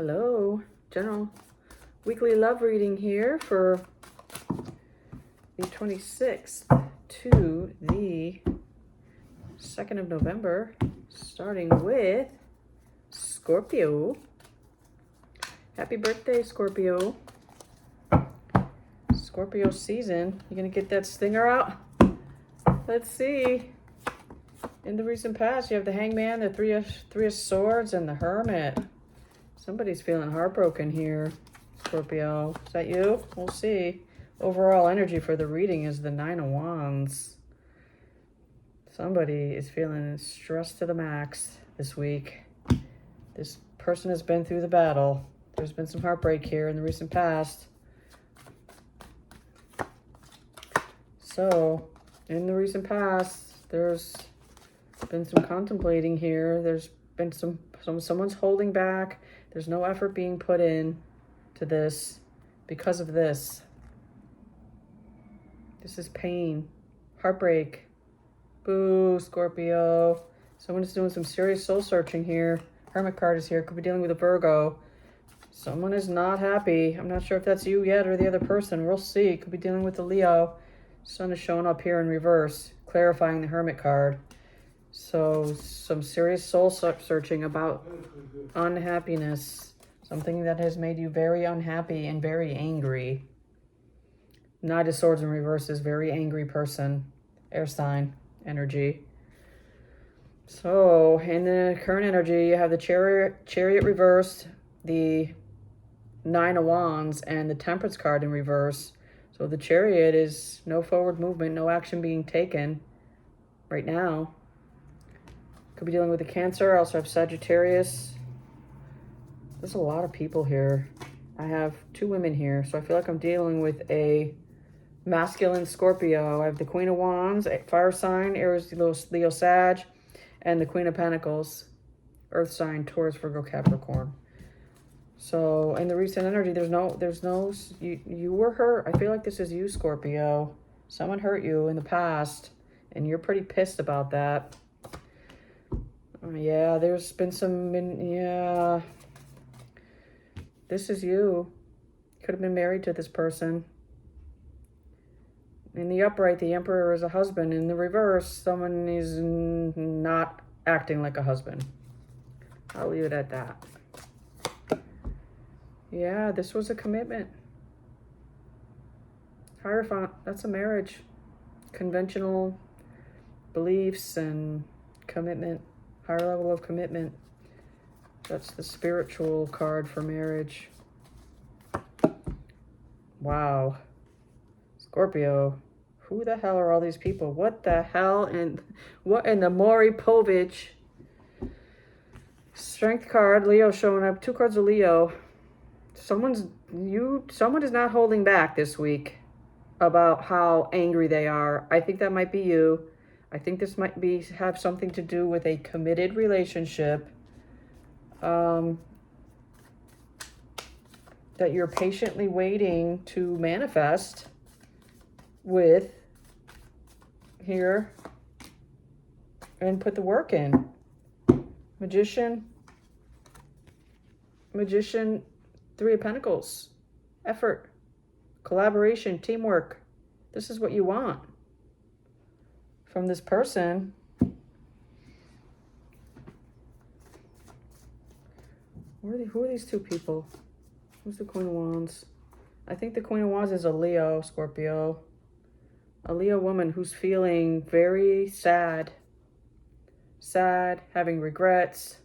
Hello, general weekly love reading here for the 26th to the 2nd of November, starting with Scorpio. Happy birthday, Scorpio. Scorpio season. You gonna get that stinger out? Let's see. In the recent past, you have the Hangman, the Three of Swords, and the Hermit. Somebody's feeling heartbroken here, Scorpio. Is that you? We'll see. Overall energy for the reading is the Nine of Wands. Somebody is feeling stressed to the max this week. This person has been through the battle. There's been some heartbreak here in the recent past. So, in the recent past, there's been some contemplating here. There's been someone's holding back. There's no effort being put in to this because of this. This is pain, heartbreak. Boo, Scorpio. Someone is doing some serious soul searching here. Hermit card is here. Could be dealing with a Virgo. Someone is not happy. I'm not sure if that's you yet or the other person. We'll see. Could be dealing with the Leo. Sun is showing up here in reverse, clarifying the Hermit card. So some serious soul searching about unhappiness. Something that has made you very unhappy and very angry. Knight of Swords in reverse is very angry person. Air sign energy. So in the current energy, you have the Chariot reversed, the Nine of Wands, and the Temperance card in reverse. So the Chariot is no forward movement, no action being taken right now. Could be dealing with a Cancer. I also have Sagittarius. There's a lot of people here. I have two women here, so I feel like I'm dealing with a masculine Scorpio. I have the Queen of Wands, fire sign, Aries, Leo, Sag, and the Queen of Pentacles, earth sign, Taurus, Virgo, Capricorn. So in the recent energy, there's no, you were hurt. I feel like this is you, Scorpio. Someone hurt you in the past, and you're pretty pissed about that. Yeah, there's been some, yeah. This is you. Could have been married to this person. In the upright, the Emperor is a husband. In the reverse, someone is not acting like a husband. I'll leave it at that. Yeah, this was a commitment. Hierophant, that's a marriage. Conventional beliefs and commitment. Higher level of commitment. That's the spiritual card for marriage. Wow. Scorpio. Who the hell are all these people? What the hell? And what in the Maury Povich? Strength card. Leo showing up. Two cards of Leo. Someone is not holding back this week about how angry they are. I think that might be you. I think this might have something to do with a committed relationship that you're patiently waiting to manifest with here and put the work in. Magician, Three of Pentacles, effort, collaboration, teamwork. This is what you want from this person. Who are these two people? Who's the Queen of Wands? I think the Queen of Wands is a Leo, Scorpio. A Leo woman who's feeling very sad. Sad, having regrets.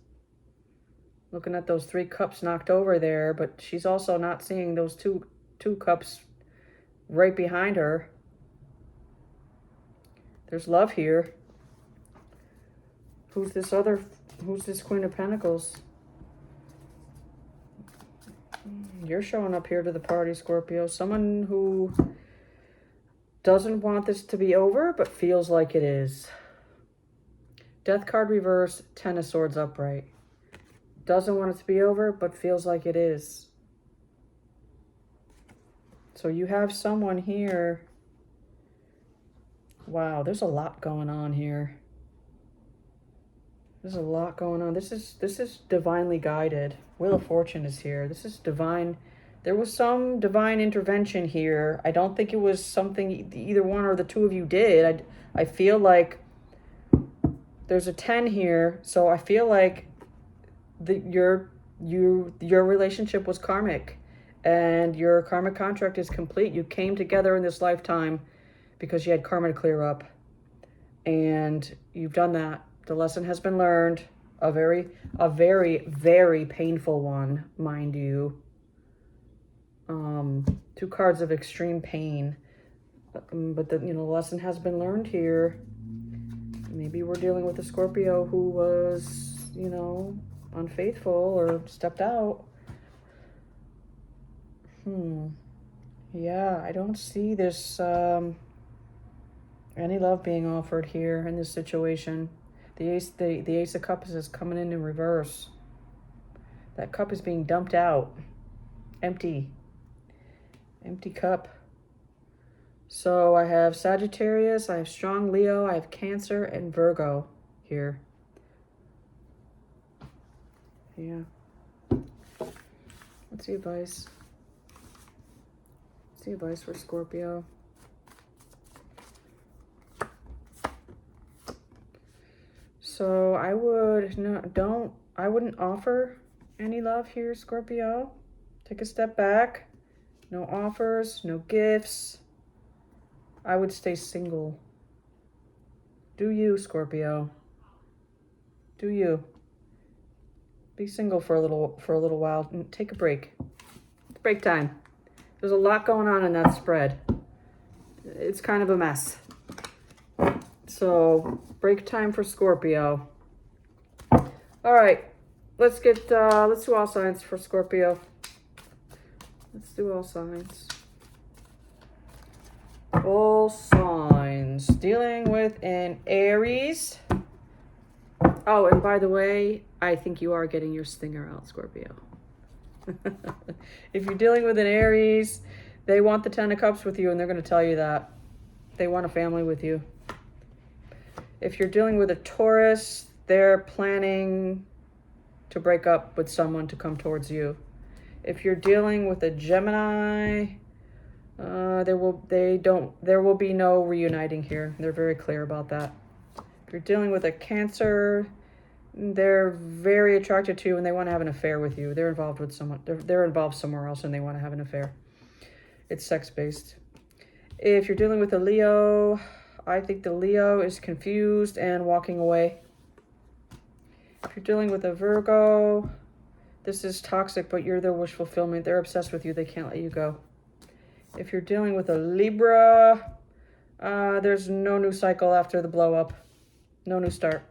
Looking at those 3 cups knocked over there, but she's also not seeing those two cups right behind her. There's love here. Who's this Queen of Pentacles? You're showing up here to the party, Scorpio. Someone who doesn't want this to be over, but feels like it is. Death card reverse, Ten of Swords upright. Doesn't want it to be over, but feels like it is. So you have someone here. Wow, there's a lot going on here. There's a lot going on. This is divinely guided. Wheel of Fortune is here. This is divine. There was some divine intervention here. I don't think it was something either one or the two of you did. I feel like there's a 10 here, so I feel like your relationship was karmic, and your karmic contract is complete. You came together in this lifetime because you had karma to clear up, and you've done that. The lesson has been learned. A very, very painful one, mind you. 2 cards of extreme pain. But the lesson has been learned here. Maybe we're dealing with a Scorpio who was, unfaithful or stepped out. Yeah, I don't see this any love being offered here in this situation. The Ace of Cups is coming in reverse. That cup is being dumped out. Empty cup. So I have Sagittarius, I have strong Leo, I have Cancer and Virgo here. Yeah. What's the advice? What's the advice for Scorpio? So I wouldn't offer any love here, Scorpio. Take a step back. No offers, no gifts. I would stay single. Do you, Scorpio? Do you? Be single for a little while and take a break. It's break time. There's a lot going on in that spread. It's kind of a mess. So, break time for Scorpio. All right, let's do all signs for Scorpio. Let's do all signs. All signs. Dealing with an Aries. Oh, and by the way, I think you are getting your stinger out, Scorpio. If you're dealing with an Aries, they want the 10 of Cups with you, and they're going to tell you that. They want a family with you. If you're dealing with a Taurus, they're planning to break up with someone to come towards you. If you're dealing with a Gemini, there will be no reuniting here. They're very clear about that. If you're dealing with a Cancer, they're very attracted to you and they want to have an affair with you. They're involved with someone. They're involved somewhere else and they want to have an affair. It's sex-based. If you're dealing with a Leo, I think the Leo is confused and walking away. If you're dealing with a Virgo, this is toxic, but you're their wish fulfillment. They're obsessed with you. They can't let you go. If you're dealing with a Libra, there's no new cycle after the blow up. No new start.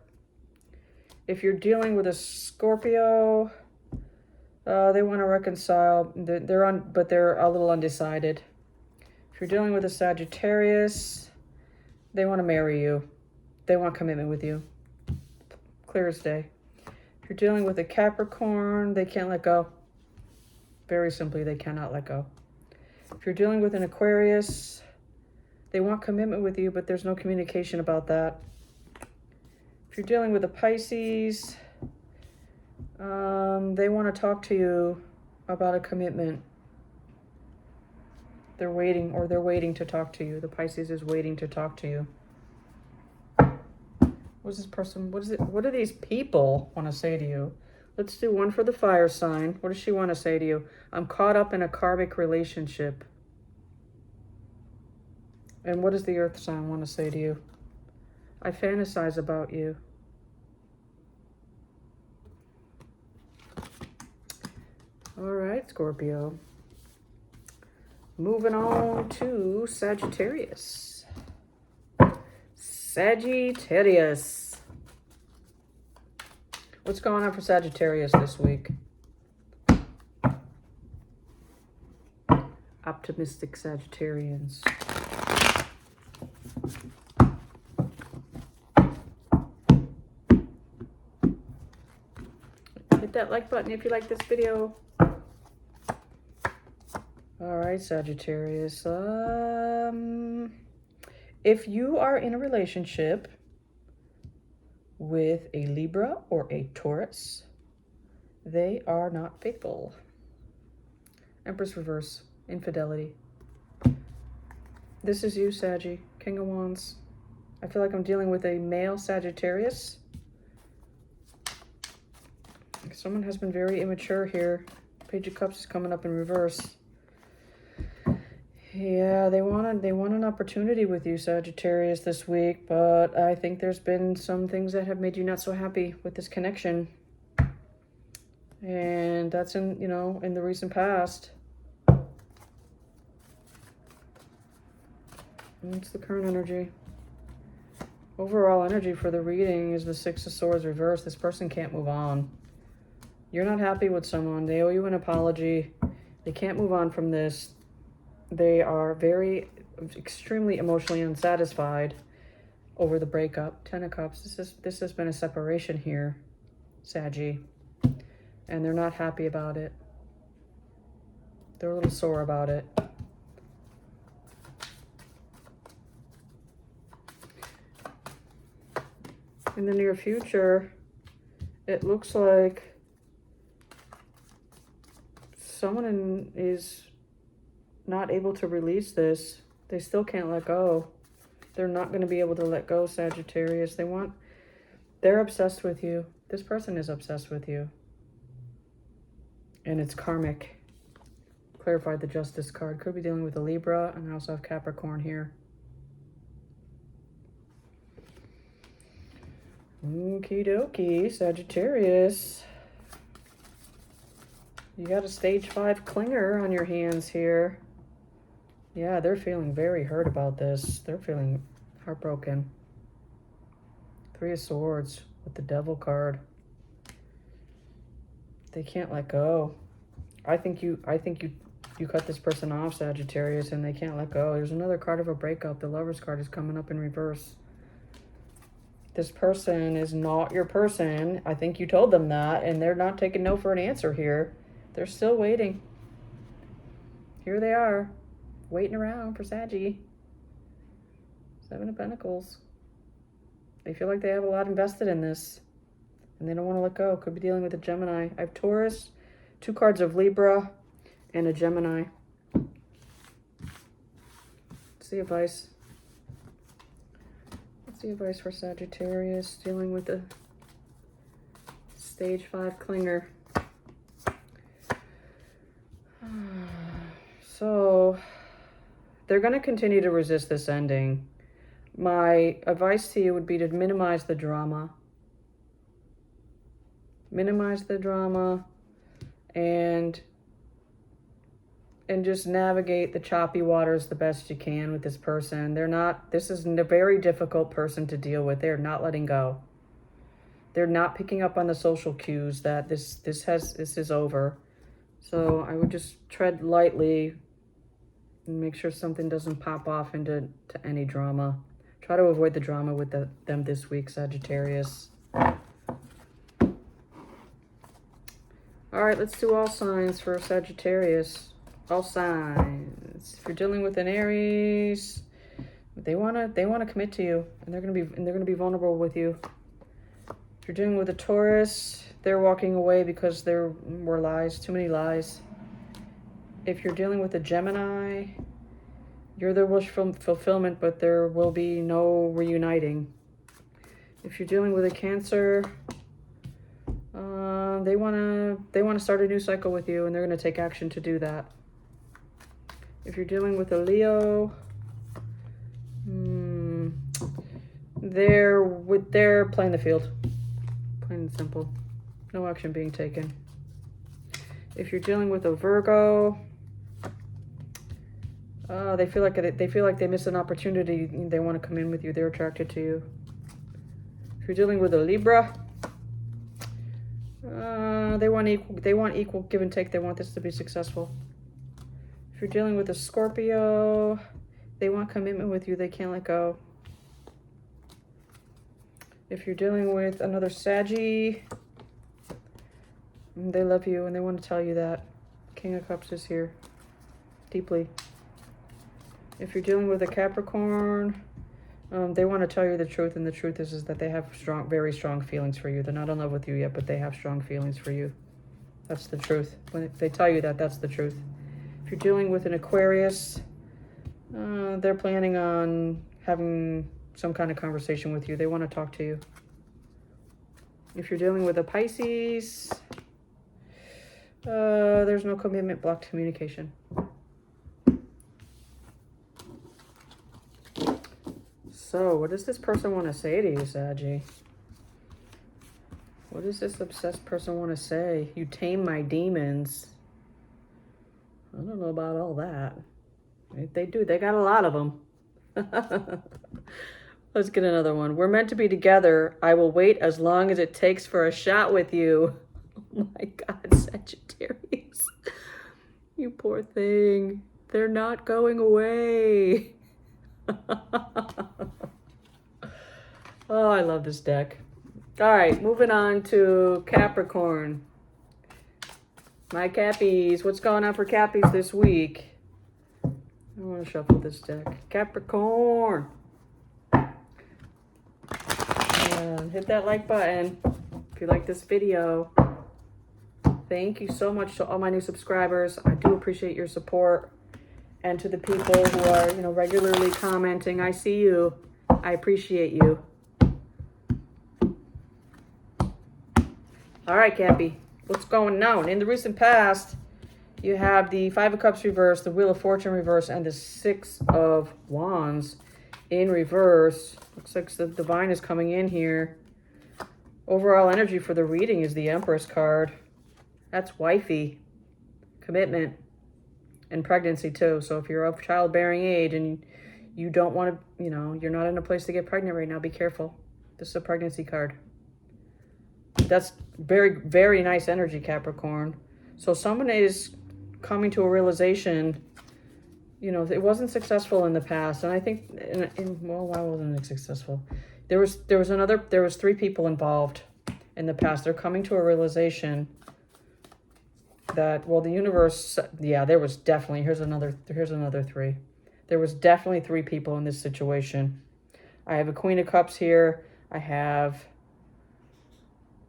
If you're dealing with a Scorpio, they want to reconcile. But they're a little undecided. If you're dealing with a Sagittarius, they want to marry you. They want commitment with you. Clear as day. If you're dealing with a Capricorn, they can't let go. Very simply, they cannot let go. If you're dealing with an Aquarius, they want commitment with you, but there's no communication about that. If you're dealing with a Pisces, they want to talk to you about a commitment. They're waiting to talk to you. The Pisces is waiting to talk to you. What's this person? What do these people want to say to you? Let's do one for the fire sign. What does she want to say to you? I'm caught up in a karmic relationship. And what does the earth sign want to say to you? I fantasize about you. All right, Scorpio. Moving on to Sagittarius. Sagittarius. What's going on for Sagittarius this week? Optimistic Sagittarians. Hit that like button if you like this video. All right, Sagittarius. If you are in a relationship with a Libra or a Taurus, they are not faithful. Empress reverse, infidelity. This is you, Saggy, King of Wands. I feel like I'm dealing with a male Sagittarius. Someone has been very immature here. Page of Cups is coming up in reverse. Yeah, they want an opportunity with you, Sagittarius, this week, but I think there's been some things that have made you not so happy with this connection. And that's in, you know, in the recent past. What's the current energy? Overall energy for the reading is the Six of Swords reversed. This person can't move on. You're not happy with someone. They owe you an apology. They can't move on from this. They are extremely emotionally unsatisfied over the breakup. Ten of Cups. This has been a separation here, Saggy. And they're not happy about it. They're a little sore about it. In the near future, it looks like someone is not able to release this. They still can't let go. They're not going to be able to let go, Sagittarius. They're obsessed with you. This person is obsessed with you. And it's karmic. Clarified the Justice card. Could be dealing with a Libra, and I also have Capricorn here. Okie dokie, Sagittarius. You got a stage 5 clinger on your hands here. Yeah, they're feeling very hurt about this. They're feeling heartbroken. 3 of Swords with the Devil card. They can't let go. I think you cut this person off, Sagittarius, and they can't let go. There's another card of a breakup. The Lover's card is coming up in reverse. This person is not your person. I think you told them that, and they're not taking no for an answer here. They're still waiting. Here they are, waiting around for Saggy. 7 of Pentacles. They feel like they have a lot invested in this, and they don't want to let go. Could be dealing with a Gemini. I have Taurus, 2 cards of Libra, and a Gemini. Let's see advice. What's the advice for Sagittarius dealing with the stage 5 clinger? So they're going to continue to resist this ending. My advice to you would be to minimize the drama. Minimize the drama and just navigate the choppy waters the best you can with this person. This is a very difficult person to deal with. They're not letting go. They're not picking up on the social cues that this is over. So I would just tread lightly and make sure something doesn't pop off into any drama. Try to avoid the drama with them this week, Sagittarius. All right, let's do all signs for Sagittarius. All signs. If you're dealing with an Aries, they wanna commit to you, and they're gonna be vulnerable with you. If you're dealing with a Taurus, they're walking away because there were lies, too many lies. If you're dealing with a Gemini, you're their wish fulfillment, but there will be no reuniting. If you're dealing with a Cancer, they wanna start a new cycle with you, and they're gonna take action to do that. If you're dealing with a Leo, they're playing the field, plain and simple. No action being taken. If you're dealing with a Virgo, they feel like they missed an opportunity. They want to come in with you. They're attracted to you. If you're dealing with a Libra, they want equal give and take. They want this to be successful. If you're dealing with a Scorpio, they want commitment with you. They can't let go. If you're dealing with another Saggy, they love you and they want to tell you that. King of Cups is here. Deeply. If you're dealing with a Capricorn, They want to tell you the truth, and the truth is that they have very strong feelings for you. They're not in love with you yet, but they have strong feelings for you. That's the truth. When they tell you that, that's the truth. If you're dealing with an Aquarius, they're planning on having some kind of conversation with you. They want to talk to you. If you're dealing with a Pisces, there's no commitment, blocked communication. So, what does this person want to say to you, Saggy? What does this obsessed person want to say? You tame my demons. I don't know about all that. If they do, they got a lot of them. Let's get another one. We're meant to be together. I will wait as long as it takes for a shot with you. Oh my God, Sagittarius. You poor thing. They're not going away. Oh, I love this deck. All right, moving on to Capricorn. My Cappies. What's going on for Cappies this week? I want to shuffle this deck. Capricorn. And hit that like button if you like this video. Thank you so much to all my new subscribers. I do appreciate your support. And to the people who are, regularly commenting, I see you. I appreciate you. All right, Cappy. What's going on? In the recent past, you have the Five of Cups reverse, the Wheel of Fortune reverse, and the Six of Wands in reverse. Looks like the Divine is coming in here. Overall energy for the reading is the Empress card. That's wifey, commitment, and pregnancy too. So if you're of childbearing age and you don't want to, you're not in a place to get pregnant right now, be careful. This is a pregnancy card. That's very, very nice energy, Capricorn. So someone is coming to a realization, it wasn't successful in the past. And I think, well, why wasn't it successful? There was 3 people involved in the past. They're coming to a realization that, well, the universe, yeah, there was definitely, here's another 3. There was definitely 3 people in this situation. I have a Queen of Cups here. I have,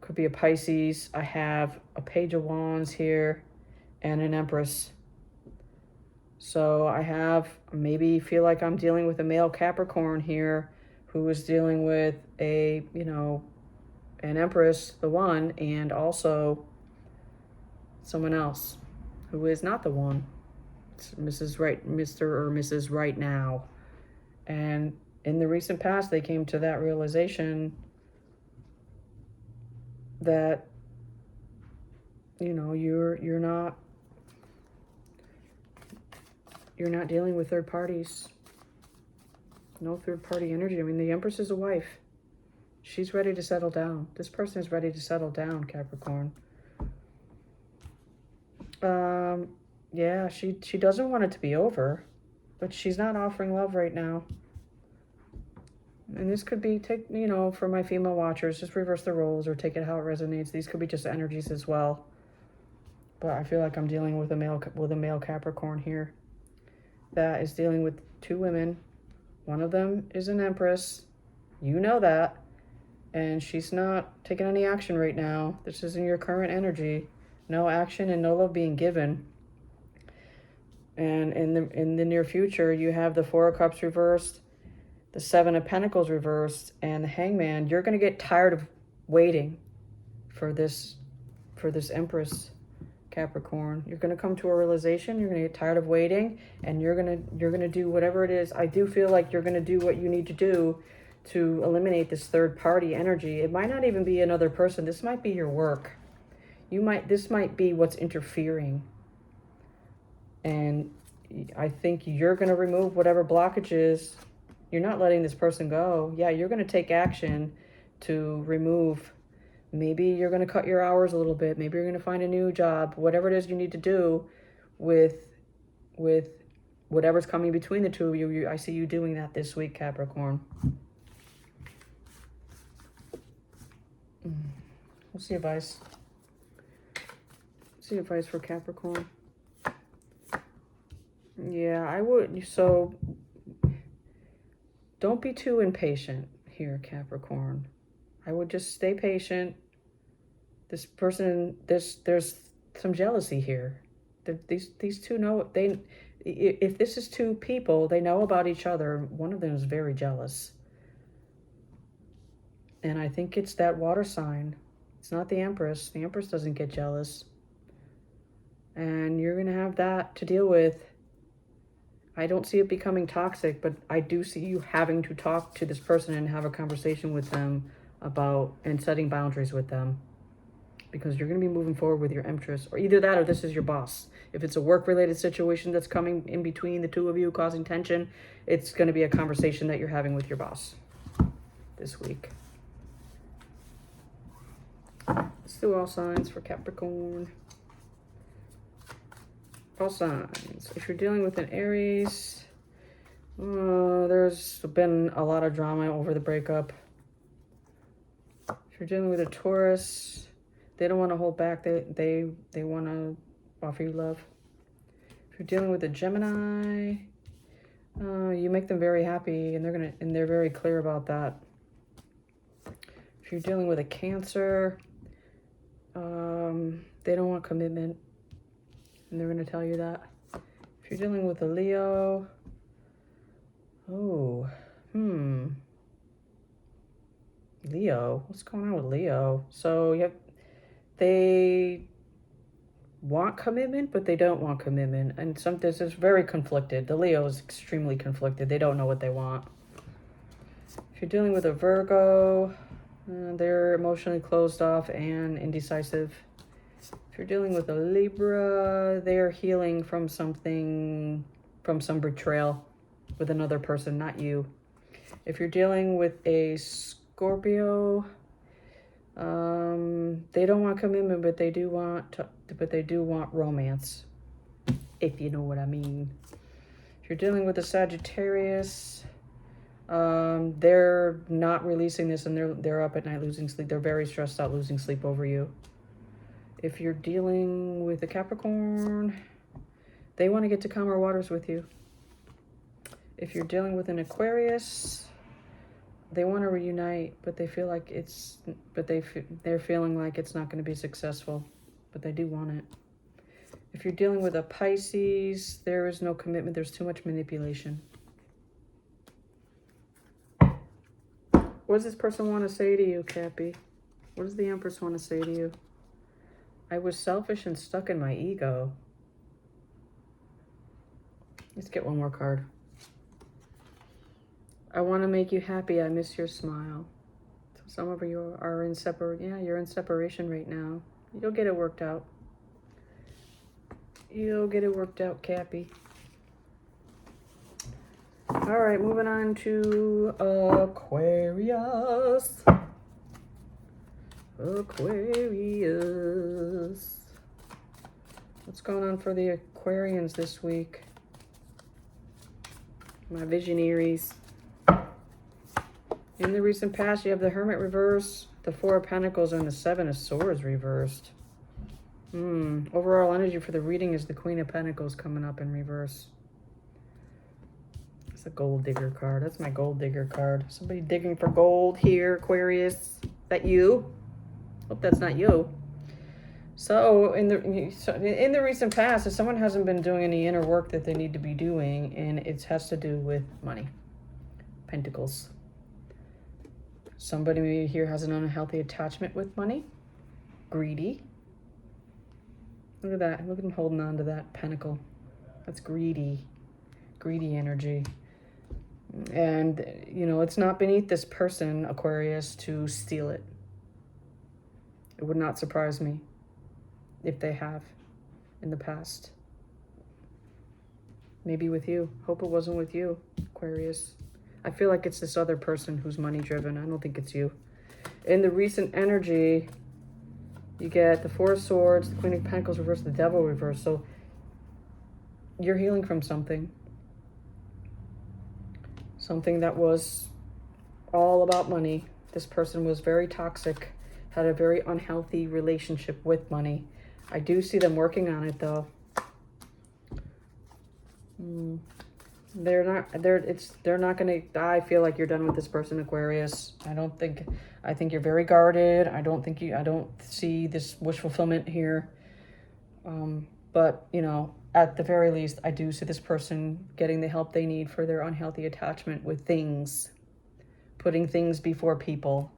could be a Pisces. I have a Page of Wands here and an Empress. So I have, maybe feel like I'm dealing with a male Capricorn here who is dealing with a, an Empress, the one, and also someone else who is not the one. It's Mrs. Right, Mr. or Mrs. Right now. And in the recent past, they came to that realization that, you're not dealing with third parties. No third party energy. I mean, the Empress is a wife. She's ready to settle down. This person is ready to settle down, Capricorn. Yeah, she doesn't want it to be over, but she's not offering love right now. And this could be, for my female watchers, just reverse the roles or take it how it resonates. These could be just energies as well. But I feel like I'm dealing with a male Capricorn here that is dealing with 2 women. One of them is an Empress. You know that. And she's not taking any action right now. This isn't your current energy. No action and no love being given. And in the near future, you have the 4 of Cups reversed, the 7 of Pentacles reversed, and the Hangman. You're going to get tired of waiting for this Empress, Capricorn. You're going to come to a realization. You're going to get tired of waiting, and you're going to do whatever it is. I do feel like you're going to do what you need to do to eliminate this third party energy. It might not even be another person. This might be your work. This might be what's interfering. And I think you're going to remove whatever blockages. You're not letting this person go. Yeah, you're going to take action to remove. Maybe you're going to cut your hours a little bit. Maybe you're going to find a new job. Whatever it is you need to do with whatever's coming between the two of you. I see you doing that this week, Capricorn. We'll see advice. See advice for Capricorn. Yeah, I would. So Don't be too impatient here, Capricorn. I would just stay patient. This person, there's some jealousy here. These two know, if this is two people, they know about each other. One of them is very jealous. And I think it's that water sign. It's not the Empress. The Empress doesn't get jealous. And you're going to have that to deal with. I don't see it becoming toxic, but I do see you having to talk to this person and have a conversation with them about, and setting boundaries with them. Because you're going to be moving forward with your Empress. Or either that or this is your boss. If it's a work-related situation that's coming in between the two of you causing tension, it's going to be a conversation that you're having with your boss this week. Let's do all signs for Capricorn. All signs. If you're dealing with an Aries, there's been a lot of drama over the breakup. If you're dealing with a Taurus, they don't want to hold back. They want to offer you love. If you're dealing with a Gemini, you make them very happy, and they're very clear about that. If you're dealing with a Cancer, they don't want commitment, and they're going to tell you that. If you're dealing with a Leo, Leo, what's going on with Leo? So they want commitment, but they don't want commitment, and this is very conflicted. The Leo is extremely conflicted. They don't know what they want. If you're dealing with a Virgo, they're emotionally closed off and indecisive. If you're dealing with a Libra, they're healing from something, from some betrayal with another person, not you. If you're dealing with a Scorpio, they don't want commitment, but they do want romance, if you know what I mean. If you're dealing with a Sagittarius, they're not releasing this, and they're up at night losing sleep. They're very stressed out, losing sleep over you. If you're dealing with a Capricorn, they want to get to calmer waters with you. If you're dealing with an Aquarius, they want to reunite, but they feel like they're feeling like it's not going to be successful, but they do want it. If you're dealing with a Pisces, there is no commitment. There's too much manipulation. What does this person want to say to you, Cappy? What does the Empress want to say to you? I was selfish and stuck in my ego. Let's get one more card. I want to make you happy. I miss your smile. So some of you are in you're in separation right now. You'll get it worked out. You'll get it worked out, Cappy. All right, moving on to Aquarius. Aquarius. What's going on for the Aquarians this week? My visionaries. In the recent past, you have the Hermit reversed, the Four of Pentacles, and the Seven of Swords reversed. Overall energy for the reading is the Queen of Pentacles coming up in reverse. It's a gold digger card. That's my gold digger card. Somebody digging for gold here, Aquarius. Is that you? Hope that's not you. So in the recent past, if someone hasn't been doing any inner work that they need to be doing, and it has to do with money. Pentacles. Somebody maybe here has an unhealthy attachment with money. Greedy. Look at that. Look at him holding on to that pentacle. That's greedy. Greedy energy. And, it's not beneath this person, Aquarius, to steal it. It would not surprise me if they have in the past. Maybe with you. Hope it wasn't with you, Aquarius. I feel like it's this other person who's money driven. I don't think it's you. In the recent energy, you get the Four of Swords, the Queen of Pentacles reversed, the Devil reversed. So you're healing from something. Something that was all about money. This person was very toxic, had a very unhealthy relationship with money. I do see them working on it, though. They're not gonna, I feel like you're done with this person, Aquarius. I think you're very guarded. I don't see this wish fulfillment here. But, you know, at the very least, I do see this person getting the help they need for their unhealthy attachment with things, putting things before people.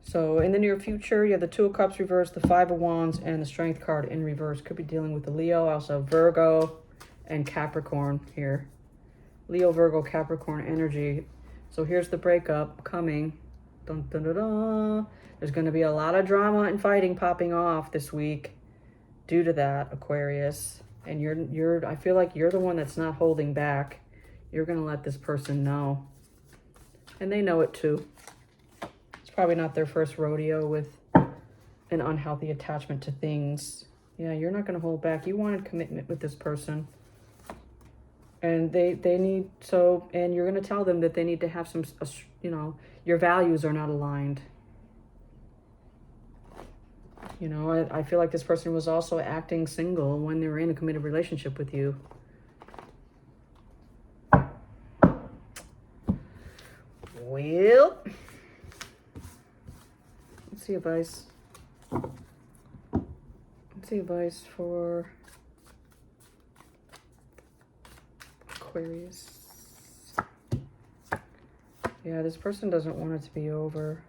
So in the near future, you have the Two of Cups reversed, the Five of Wands, and the Strength card in reverse. Could be dealing with the Leo, also Virgo, and Capricorn here. Leo, Virgo, Capricorn energy. So here's the breakup coming. Dun, dun, dun, dun. There's going to be a lot of drama and fighting popping off this week due to that, Aquarius. And I feel like you're the one that's not holding back. You're going to let this person know. And they know it too. It's probably not their first rodeo with an unhealthy attachment to things. Yeah, you're not going to hold back. You wanted commitment with this person. And they need, so, and you're going to tell them that they need to have some, you know, your values are not aligned. You know, I feel like this person was also acting single when they were in a committed relationship with you. Well, let's see advice. Let's see advice for Aquarius. Yeah, this person doesn't want it to be over.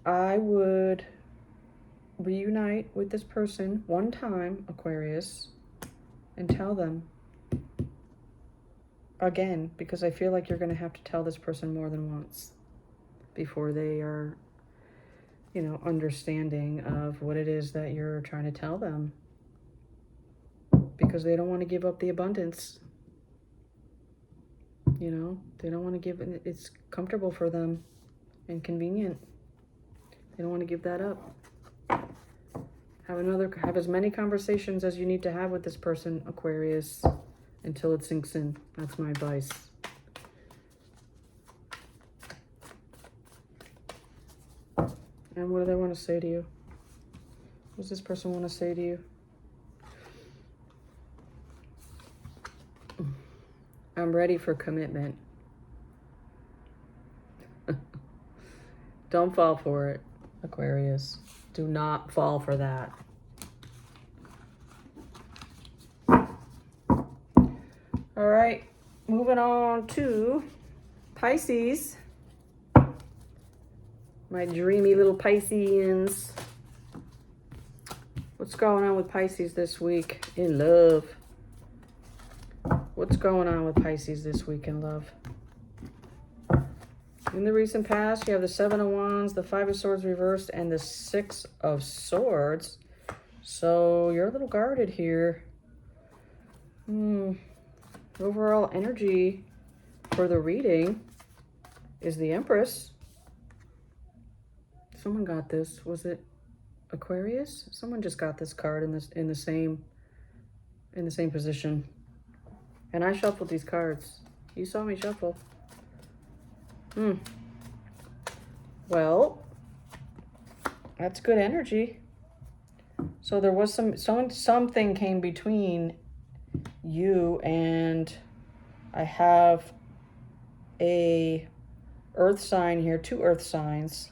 I would reunite with this person one time, Aquarius, and tell them again, because I feel like you're going to have to tell this person more than once before they are, you know, understanding of what it is that you're trying to tell them, because they don't want to give up the abundance. You know, they don't want to give it. It's comfortable for them and convenient. They don't want to give that up. Have as many conversations as you need to have with this person, Aquarius, until it sinks in. That's my advice. And what do they want to say to you? What does this person want to say to you? I'm ready for commitment. Don't fall for it, Aquarius. Do not fall for that. All right, moving on to Pisces. My dreamy little Pisceans. What's going on with Pisces this week in love? What's going on with Pisces this week in love? In the recent past, you have the Seven of Wands, the Five of Swords reversed, and the Six of Swords. So you're a little guarded here. Overall energy for the reading is the Empress. Someone got this. Was it Aquarius? Someone just got this card in the same position. And I shuffled these cards. You saw me shuffle. Well, that's good energy. So there was something came between you and I have a earth sign here, two earth signs.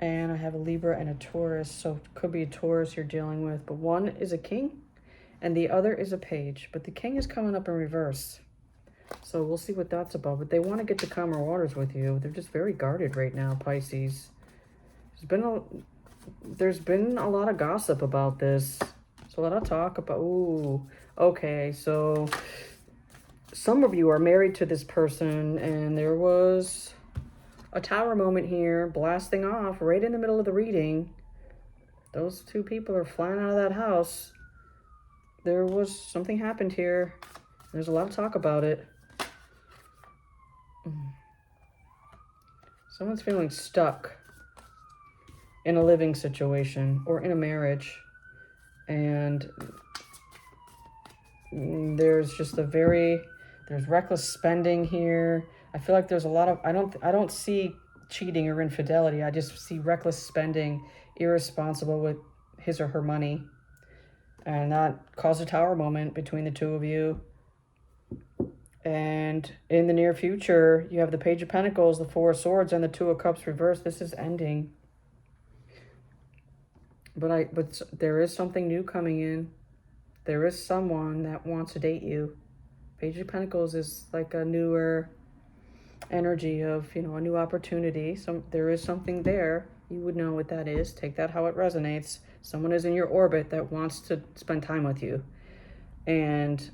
And I have a Libra and a Taurus. So it could be a Taurus you're dealing with, but one is a king and the other is a page, but the king is coming up in reverse. So we'll see what that's about. But they want to get to calmer waters with you. They're just very guarded right now, Pisces. There's been a lot of gossip about this. So a lot of talk about, ooh, okay, so some of you are married to this person and there was a tower moment here, blasting off right in the middle of the reading. Those two people are flying out of that house. There was something happened here. There's a lot of talk about it. Someone's feeling stuck in a living situation or in a marriage. And there's just there's reckless spending here. I feel like there's a lot of, I don't see cheating or infidelity. I just see reckless spending, irresponsible with his or her money. And that caused a tower moment between the two of you. And in the near future, you have the Page of Pentacles, the Four of Swords, and the Two of Cups reversed. This is ending. But there is something new coming in. There is someone that wants to date you. Page of Pentacles is like a newer energy of, you know, a new opportunity. There is something there. You would know what that is. Take that how it resonates. Someone is in your orbit that wants to spend time with you. And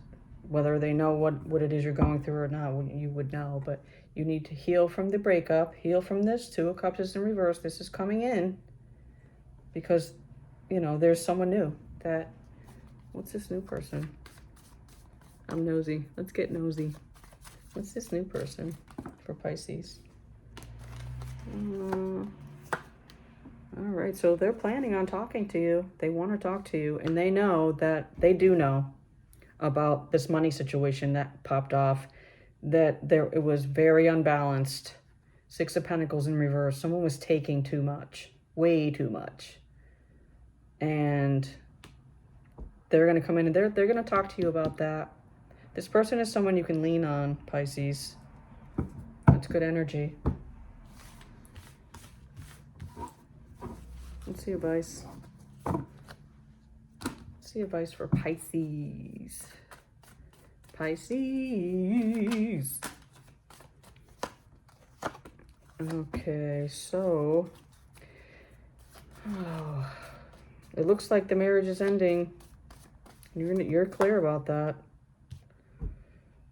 whether they know what it is you're going through or not, you would know. But you need to heal from the breakup. Heal from this. Two of Cups is in reverse. This is coming in. Because, you know, there's someone new that... What's this new person? I'm nosy. Let's get nosy. What's this new person for Pisces? All right, so they're planning on talking to you. They want to talk to you, and they know that they do know about this money situation that popped off, that it was very unbalanced. Six of Pentacles in reverse. Someone was taking too much, way too much. And they're going to come in and they're going to talk to you about that. This person is someone you can lean on, Pisces. That's good energy. Let's see advice. Let's see advice for Pisces. Pisces. Okay, so... it looks like the marriage is ending. You're clear about that.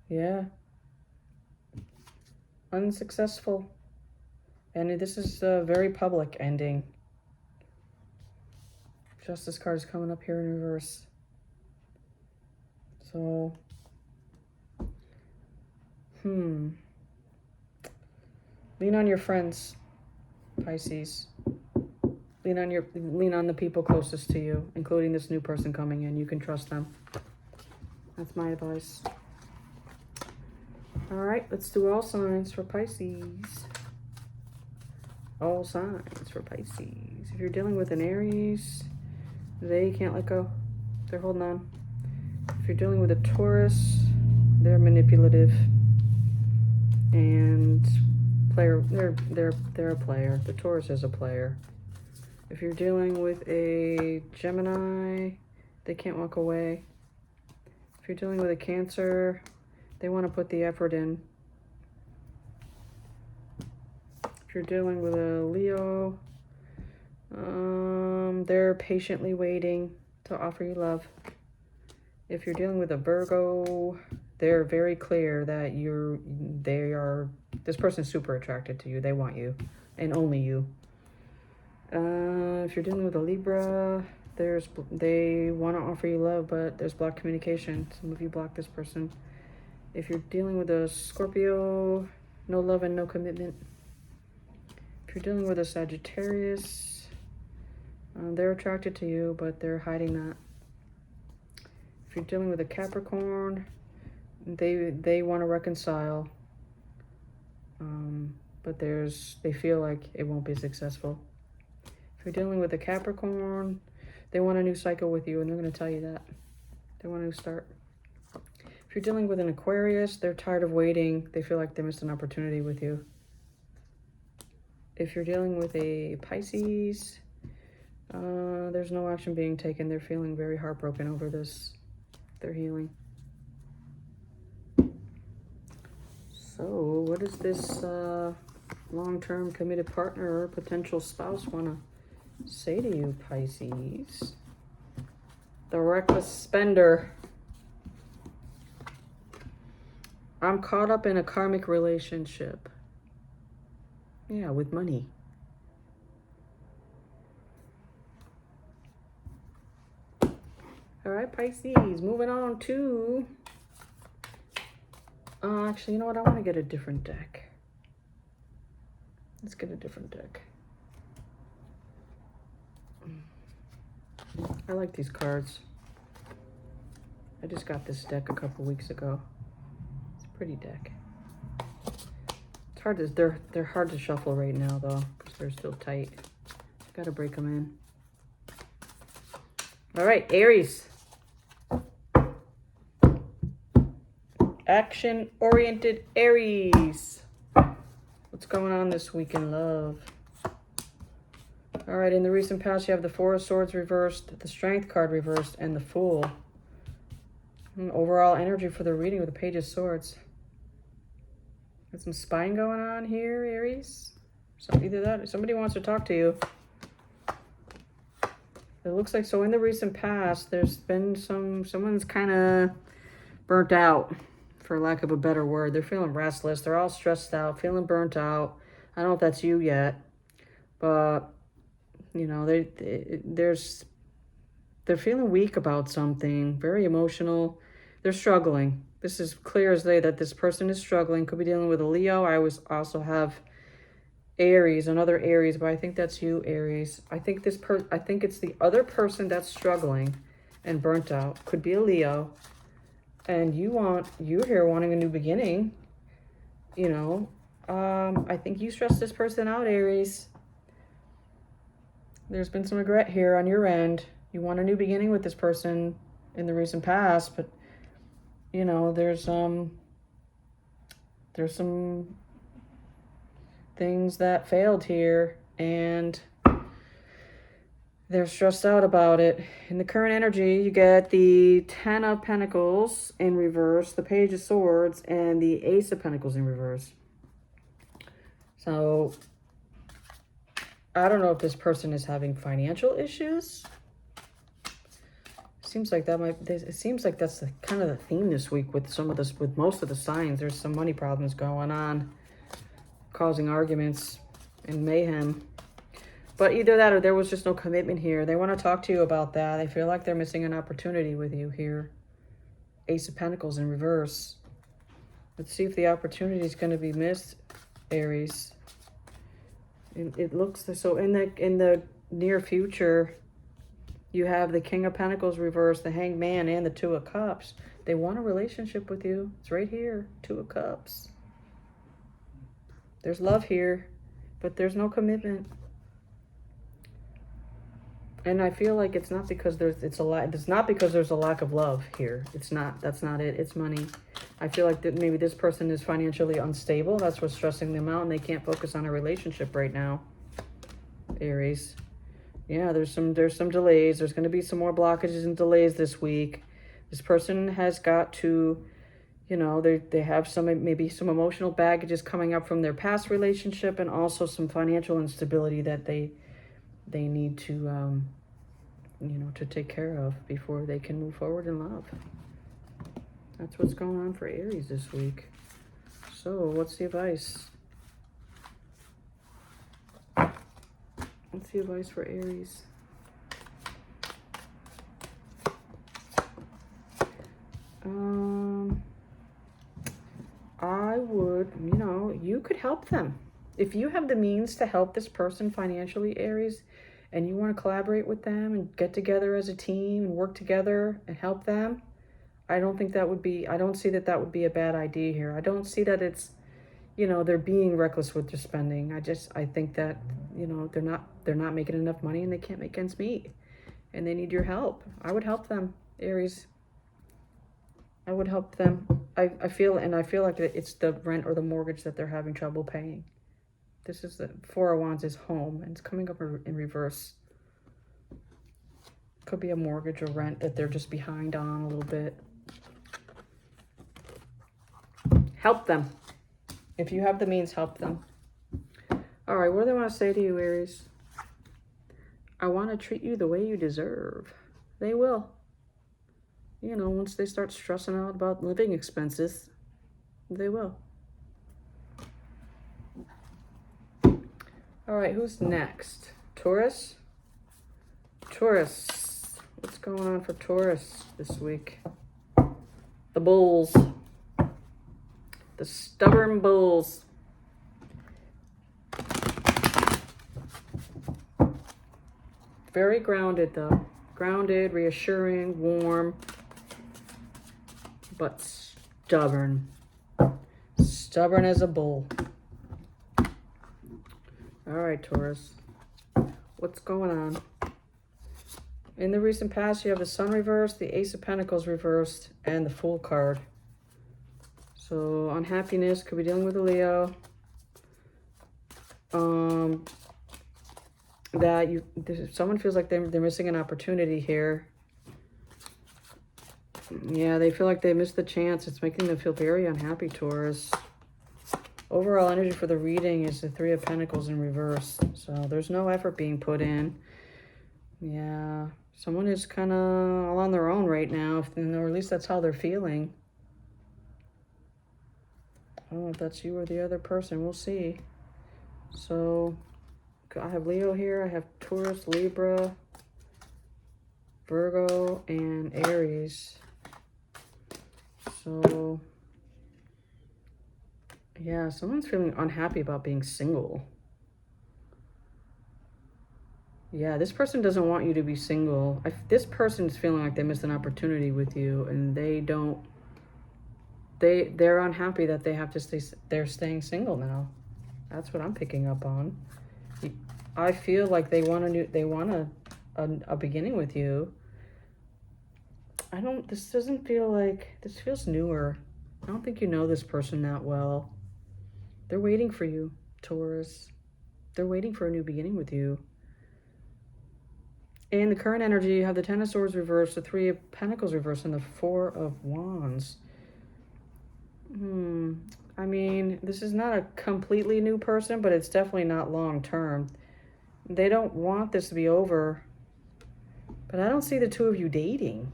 Yeah. Unsuccessful. And this is a very public ending. Justice card is coming up here in reverse. So, lean on your friends, Pisces. Lean on the people closest to you, including this new person coming in. You can trust them. That's my advice. All right, let's do all signs for Pisces. All signs for Pisces. If you're dealing with an Aries, they can't let go. They're holding on. If you're dealing with a Taurus, they're manipulative and player. They're a player. The Taurus is a player. If you're dealing with a Gemini, they can't walk away. If you're dealing with a Cancer, they want to put the effort in. If you're dealing with a Leo, they're patiently waiting to offer you love. If you're dealing with a Virgo, they're very clear that this person's super attracted to you. They want you and only you. If you're dealing with a Libra, they want to offer you love, but there's blocked communication. Some of you block this person. If you're dealing with a Scorpio, no love and no commitment. If you're dealing with a Sagittarius, they're attracted to you, but they're hiding that. If you're dealing with a Capricorn, they want to reconcile, but they feel like it won't be successful. If you're dealing with a Capricorn, they want a new cycle with you, and they're going to tell you that. They want a new start. If you're dealing with an Aquarius, they're tired of waiting. They feel like they missed an opportunity with you. If you're dealing with a Pisces, there's no action being taken. They're feeling very heartbroken over this. They're healing. So what does this long-term committed partner or potential spouse want to say to you, Pisces? The reckless spender. I'm caught up in a karmic relationship. Yeah, with money. All right, Pisces, moving on to... actually, you know what? I want to get a different deck. Let's get a different deck. I like these cards. I just got this deck a couple weeks ago. It's a pretty deck. It's hard to, they're hard to shuffle right now though, because they're still tight. Got to break them in. All right, Aries. Action-oriented Aries. What's going on this week in love? All right, in the recent past, you have the Four of Swords reversed, the Strength card reversed, and the Fool. And overall energy for the reading with the Page of Swords. Got some spying going on here, Aries. So either that or somebody wants to talk to you. It looks like, so in the recent past, there's been someone's kind of burnt out, for lack of a better word. They're feeling restless. They're all stressed out, feeling burnt out. I don't know if that's you yet, but, you know, they're feeling weak about something, very emotional. They're struggling. This is clear as day that this person is struggling. Could be dealing with a Leo. I also have Aries, another Aries, but I think that's you, Aries. I think it's the other person that's struggling and burnt out. Could be a Leo. And you're here wanting a new beginning. You know, I think you stress this person out, Aries. There's been some regret here on your end. You want a new beginning with this person in the recent past, but you know, there's some things that failed here, and they're stressed out about it. In the current energy, you get the Ten of Pentacles in reverse, the Page of Swords, and the Ace of Pentacles in reverse. So, I don't know if this person is having financial issues. Seems like it seems like that's kind of the theme this week with with most of the signs. There's some money problems going on, causing arguments and mayhem. But either that or there was just no commitment here. They want to talk to you about that. They feel like they're missing an opportunity with you here. Ace of Pentacles in reverse. Let's see if the opportunity is going to be missed, Aries. It looks so in the near future. You have the King of Pentacles reversed, the Hanged Man, and the Two of Cups. They want a relationship with you. It's right here, Two of Cups. There's love here, but there's no commitment. And I feel like it's not because it's not because there's a lack of love here. It's not. That's not it. It's money. I feel like that maybe this person is financially unstable. That's what's stressing them out, and they can't focus on a relationship right now. Aries. Yeah, there's some delays. There's going to be some more blockages and delays this week. This person has got to, you know, they have maybe some emotional baggages coming up from their past relationship, and also some financial instability that they need to, you know, to take care of before they can move forward in love. That's what's going on for Aries this week. So, what's the advice? What's the advice for Aries? I would, you know, you could help them. If you have the means to help this person financially, Aries, and you want to collaborate with them and get together as a team and work together and help them, I don't see that would be a bad idea here. I don't see that it's, you know, they're being reckless with their spending. I think that, you know, they're not making enough money and they can't make ends meet, and they need your help. I would help them, Aries. I would help them. I feel like it's the rent or the mortgage that they're having trouble paying. This is the Four of Wands is home, and it's coming up in reverse. Could be a mortgage or rent that they're just behind on a little bit. Help them. If you have the means, help them. All right, what do they want to say to you, Aries? I want to treat you the way you deserve. They will. You know, once they start stressing out about living expenses, they will. All right, who's next? Taurus? Taurus. What's going on for Taurus this week? The Bulls. The stubborn Bulls. Very grounded, though. Grounded, reassuring, warm, but stubborn. Stubborn as a bull. All right, Taurus. What's going on? In the recent past, you have the Sun reversed, the Ace of Pentacles reversed, and the Fool card. So unhappiness, could be dealing with a Leo. Someone feels like they're missing an opportunity here. Yeah, they feel like they missed the chance. It's making them feel very unhappy, Taurus. Overall energy for the reading is the Three of Pentacles in reverse. So there's no effort being put in. Yeah, someone is kind of all on their own right now, or at least that's how they're feeling. I don't know if that's you or the other person. We'll see. So I have Leo here. I have Taurus, Libra, Virgo, and Aries. So yeah, someone's feeling unhappy about being single. Yeah, this person doesn't want you to be single. This person's feeling like they missed an opportunity with you, and they're unhappy that they have to they're staying single now. That's what I'm picking up on. I feel like they want a beginning with you. This doesn't feel like, this feels newer. I don't think you know this person that well. They're waiting for you, Taurus. They're waiting for a new beginning with you. In the current energy, you have the Ten of Swords reversed, the Three of Pentacles reversed, and the Four of Wands. I mean, this is not a completely new person, but it's definitely not long term. They don't want this to be over, but I don't see the two of you dating.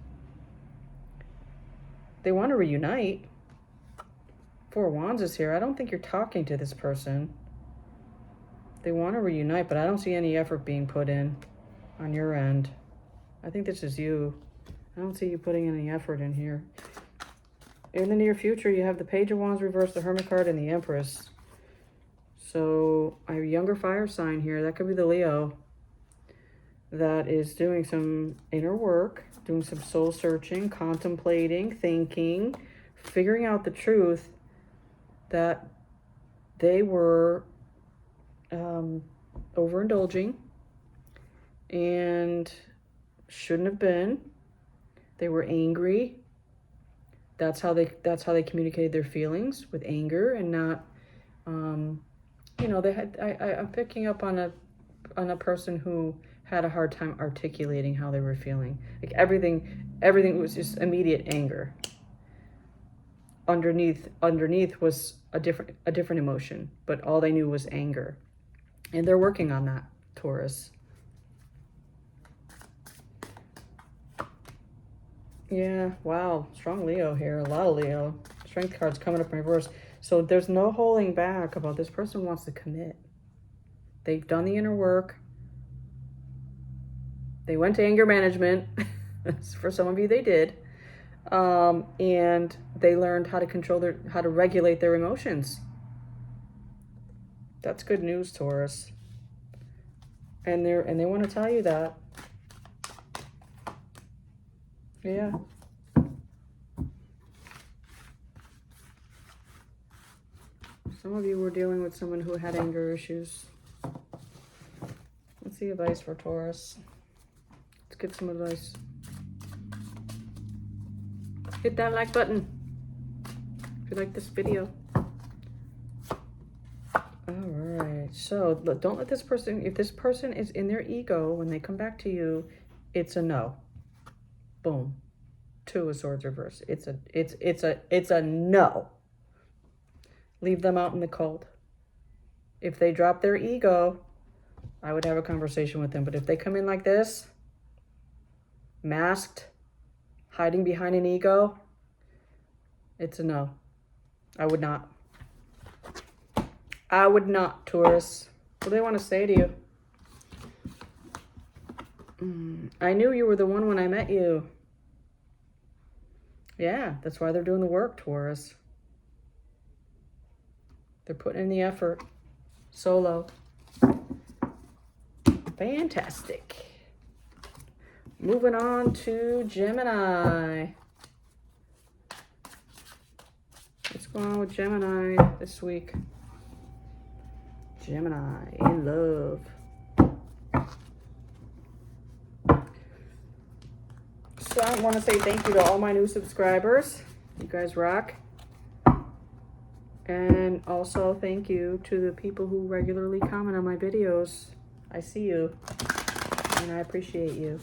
They want to reunite. Four of Wands is here. I don't think you're talking to this person. They want to reunite, but I don't see any effort being put in on your end. I think this is you. I don't see you putting any effort in here. In the near future, you have the Page of Wands reversed, the Hermit card, and the Empress. So I have a younger fire sign here. That could be the Leo that is doing some inner work, doing some soul searching, contemplating, thinking, figuring out the truth that they were overindulging and shouldn't have been. They were angry. That's how they communicated their feelings, with anger, and not you know, I'm picking up on a person who had a hard time articulating how they were feeling. Like everything was just immediate anger. Underneath was a different emotion, but all they knew was anger. And they're working on that, Taurus. Yeah, wow. Strong Leo here. A lot of Leo. Strength cards coming up in reverse. So there's no holding back about this person wants to commit. They've done the inner work. They went to anger management. For some of you, they did. And they learned how to how to regulate their emotions. That's good news, Taurus. And they want to tell you that. Yeah. Some of you were dealing with someone who had anger issues. Let's see advice for Taurus. Let's get some advice. Hit that like button if you like this video. Alright, so don't let this person, if this person is in their ego, when they come back to you, it's a no. Boom. Two of Swords reverse. It's a no. Leave them out in the cold. If they drop their ego, I would have a conversation with them. But if they come in like this, masked, hiding behind an ego, it's a no. I would not. I would not, Taurus. What do they want to say to you? I knew you were the one when I met you. Yeah, that's why they're doing the work, Taurus. They're putting in the effort. Solo. Fantastic. Moving on to Gemini. What's going on with Gemini this week? Gemini in love. So I want to say thank you to all my new subscribers. You guys rock. And also thank you to the people who regularly comment on my videos. I see you and I appreciate you.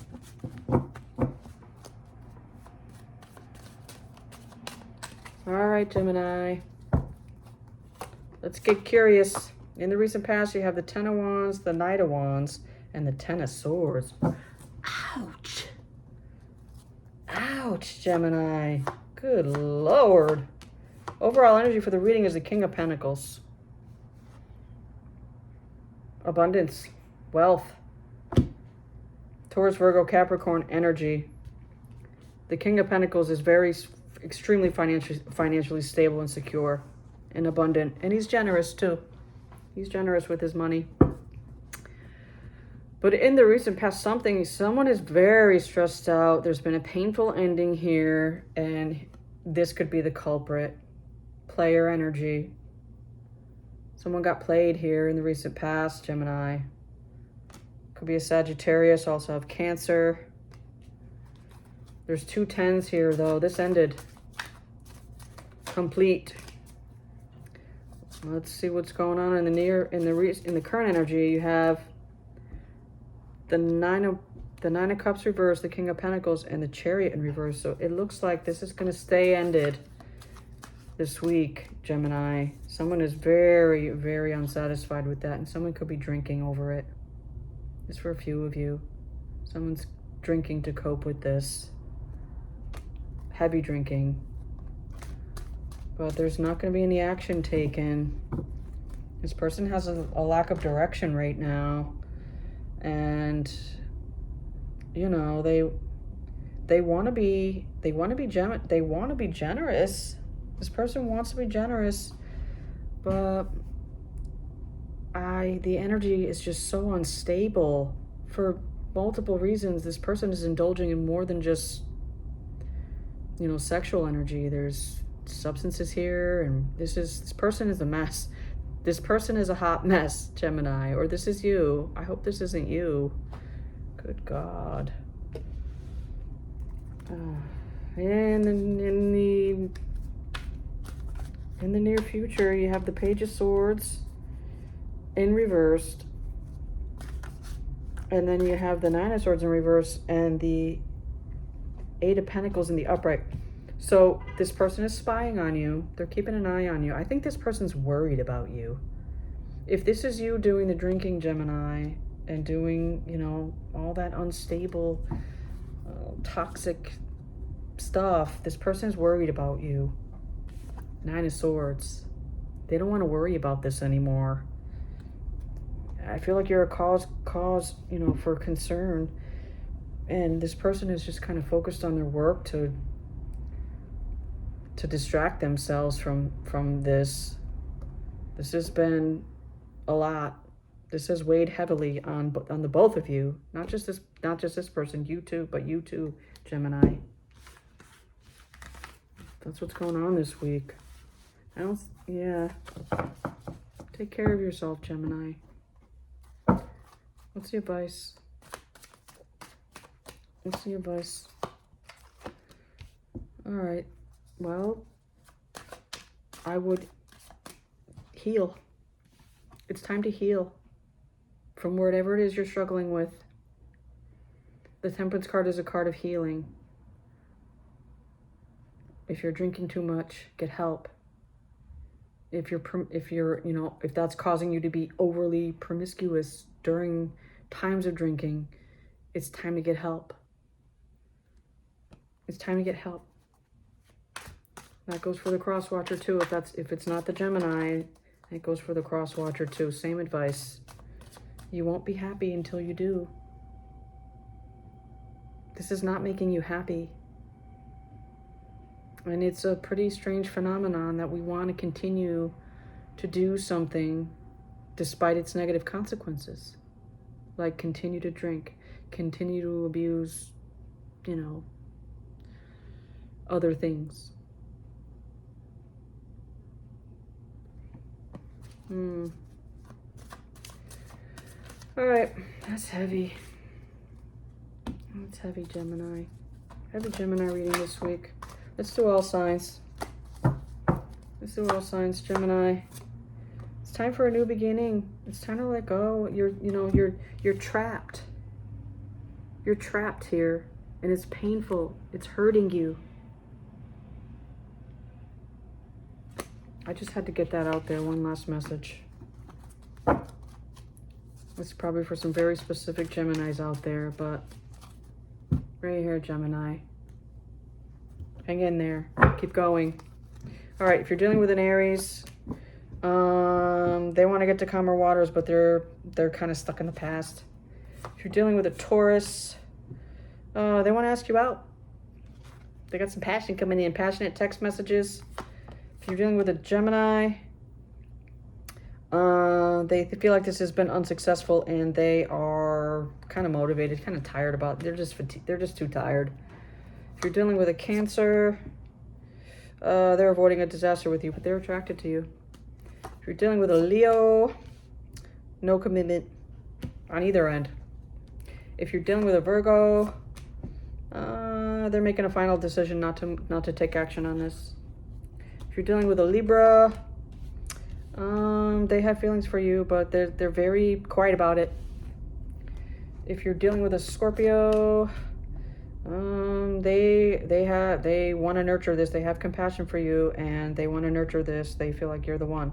All right, Gemini. Let's get curious. In the recent past, you have the Ten of Wands, the Knight of Wands, and the Ten of Swords. Ouch. Ouch, Gemini. Good Lord. Overall energy for the reading is the King of Pentacles. Abundance, wealth. Taurus, Virgo, Capricorn energy. The King of Pentacles is extremely financially stable and secure and abundant. And he's generous too. He's generous with his money. But in the recent past, someone is very stressed out. There's been a painful ending here, and this could be the culprit. Player energy. Someone got played here in the recent past, Gemini. Could be a Sagittarius, also have Cancer. There's 2 10s here, though. This ended. Complete. Let's see what's going on in the current energy. You have the Nine of Cups reversed, the King of Pentacles, and the Chariot in reverse. So it looks like this is going to stay ended this week, Gemini. Someone is very, very unsatisfied with that, and someone could be drinking over it. It's for a few of you. Someone's drinking to cope with this. Heavy drinking. But there's not going to be any action taken. This person has a lack of direction right now. And, you know, they want to be generous. This person wants to be generous, but the energy is just so unstable for multiple reasons. This person is indulging in more than just, you know, sexual energy. There's substances here, and this person is a mess. This person is a hot mess, Gemini, or this is you. I hope this isn't you. Good God. And in the near future, you have the Page of Swords in reversed, and then you have the Nine of Swords in reverse and the Eight of Pentacles in the upright. So this person is spying on you. They're keeping an eye on you. I think this person's worried about you. If this is you doing the drinking, Gemini, and doing, you know, all that unstable, toxic stuff, this person is worried about you. Nine of Swords. They don't want to worry about this anymore. I feel like you're a cause, you know, for concern. And this person is just kind of focused on their work to distract themselves from this. This has been a lot. This has weighed heavily on the both of you. Not just this person, you too, but you too, Gemini. That's what's going on this week. Yeah. Take care of yourself, Gemini. What's the advice? What's the advice? All right. Well, I would heal. It's time to heal from whatever it is you're struggling with. The Temperance card is a card of healing. If you're drinking too much, get help. If you're, you know, if that's causing you to be overly promiscuous during times of drinking, it's time to get help. It's time to get help. That goes for the cross watcher too. If it's not the Gemini, it goes for the cross watcher too. Same advice. You won't be happy until you do. This is not making you happy. And it's a pretty strange phenomenon that we want to continue to do something despite its negative consequences. Like continue to drink, continue to abuse, you know, other things. All right, that's heavy. That's heavy, Gemini. Heavy Gemini reading this week. Let's do all signs. Let's do all signs, Gemini. It's time for a new beginning. It's time to let go. You're trapped. You're trapped here, and it's painful. It's hurting you. I just had to get that out there. One last message. It's probably for some very specific Geminis out there, but right here, Gemini. Hang in there. Keep going. All right, if you're dealing with an Aries, they want to get to calmer waters, but they're kind of stuck in the past. If you're dealing with a Taurus, they want to ask you out. They got some passion coming in, passionate text messages. If you're dealing with a Gemini, they feel like this has been unsuccessful, and they are kind of motivated, kind of tired about it. They're just too tired. If you're dealing with a Cancer, they're avoiding a disaster with you, but they're attracted to you. If you're dealing with a Leo, no commitment on either end. If you're dealing with a Virgo, they're making a final decision not to take action on this. If you're dealing with a Libra, they have feelings for you, but they're very quiet about it. If you're dealing with a Scorpio, they want to nurture this. They have compassion for you, and they want to nurture this. They feel like you're the one.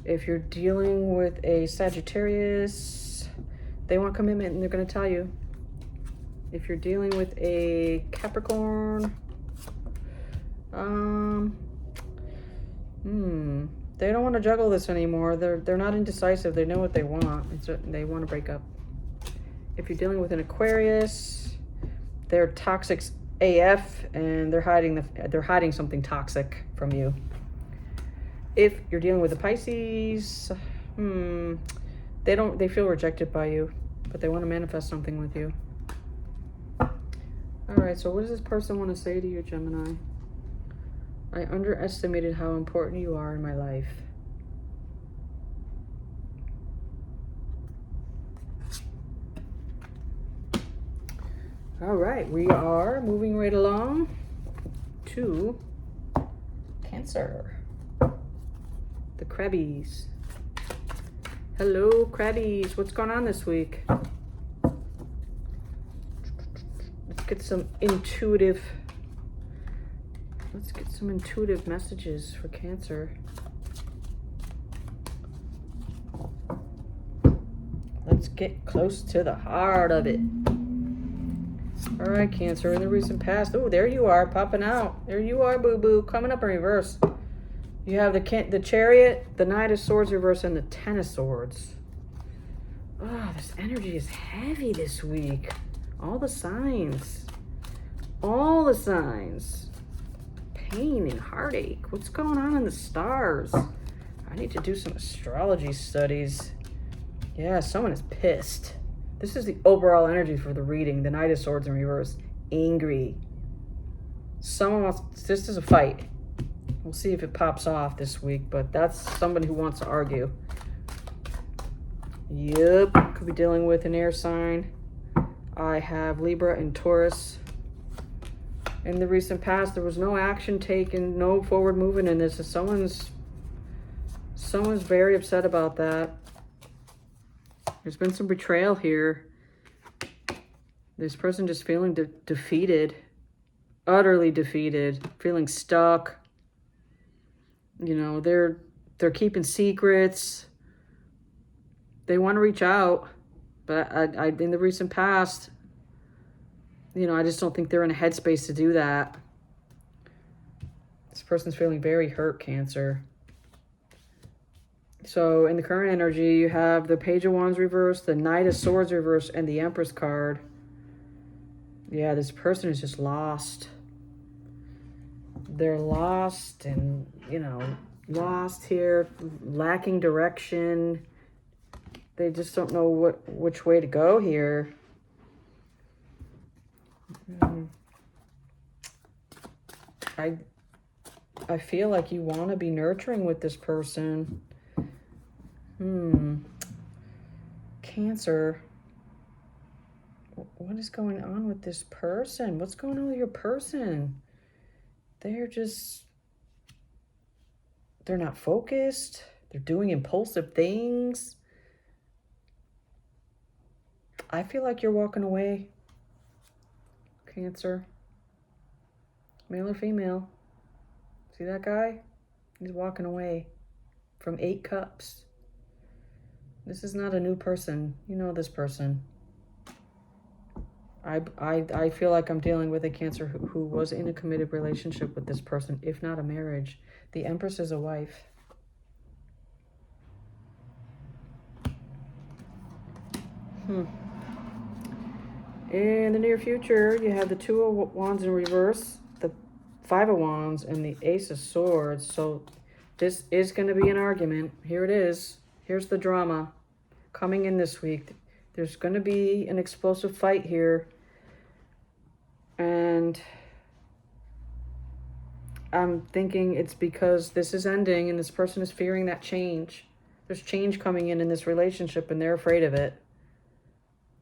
If you're dealing with a Sagittarius, they want commitment, and they're going to tell you. If you're dealing with a Capricorn, they don't want to juggle this anymore. They're not indecisive. They know what they want. They want to break up. If you're dealing with an Aquarius, they're toxic AF, and they're hiding something toxic from you. If you're dealing with a Pisces, they feel rejected by you, but they want to manifest something with you. All right, so what does this person want to say to you, Gemini? I underestimated how important you are in my life. All right, we are moving right along to Cancer. The Crabbies. Hello, Crabbies. What's going on this week? Let's get some intuitive messages for Cancer. Let's get close to the heart of it. All right, Cancer, in the recent past. Oh, there you are, popping out. There you are, boo-boo, coming up in reverse. You have the Chariot, the Knight of Swords reverse, and the Ten of Swords. Oh, this energy is heavy this week. All the signs. Pain and heartache. What's going on in the stars? I need to do some astrology studies. Yeah, someone is pissed. This is the overall energy for the reading. The Knight of Swords in reverse. Angry. Someone wants... This is a fight. We'll see if it pops off this week, but that's somebody who wants to argue. Yep. Could be dealing with an air sign. I have Libra and Taurus. In the recent past, there was no action taken, no forward movement in this. Someone's very upset about that. There's been some betrayal here. This person just feeling defeated, utterly defeated, feeling stuck. You know, they're keeping secrets. They want to reach out, but I in the recent past, you know, I just don't think they're in a headspace to do that. This person's feeling very hurt, Cancer. So in the current energy, you have the Page of Wands reversed, the Knight of Swords reversed, and the Empress card. Yeah, this person is just lost. They're lost and, you know, lost here, lacking direction. They just don't know which way to go here. I feel like you want to be Cancer, what is going on with this person? What's going on with your person? They're not focused. They're doing impulsive things. I feel like you're walking away, Cancer. Male or female? See that guy? He's walking away from 8 cups. This is not a new person. You know this person. I feel like I'm dealing with a Cancer who was in a committed relationship with this person, if not a marriage. The Empress is a wife. In the near future, you have the 2 of Wands in reverse, the 5 of Wands, and the Ace of Swords. So this is going to be an argument. Here it is. Here's the drama coming in this week. There's going to be an explosive fight here. And I'm thinking it's because this is ending and this person is fearing that change. There's change coming in this relationship and they're afraid of it.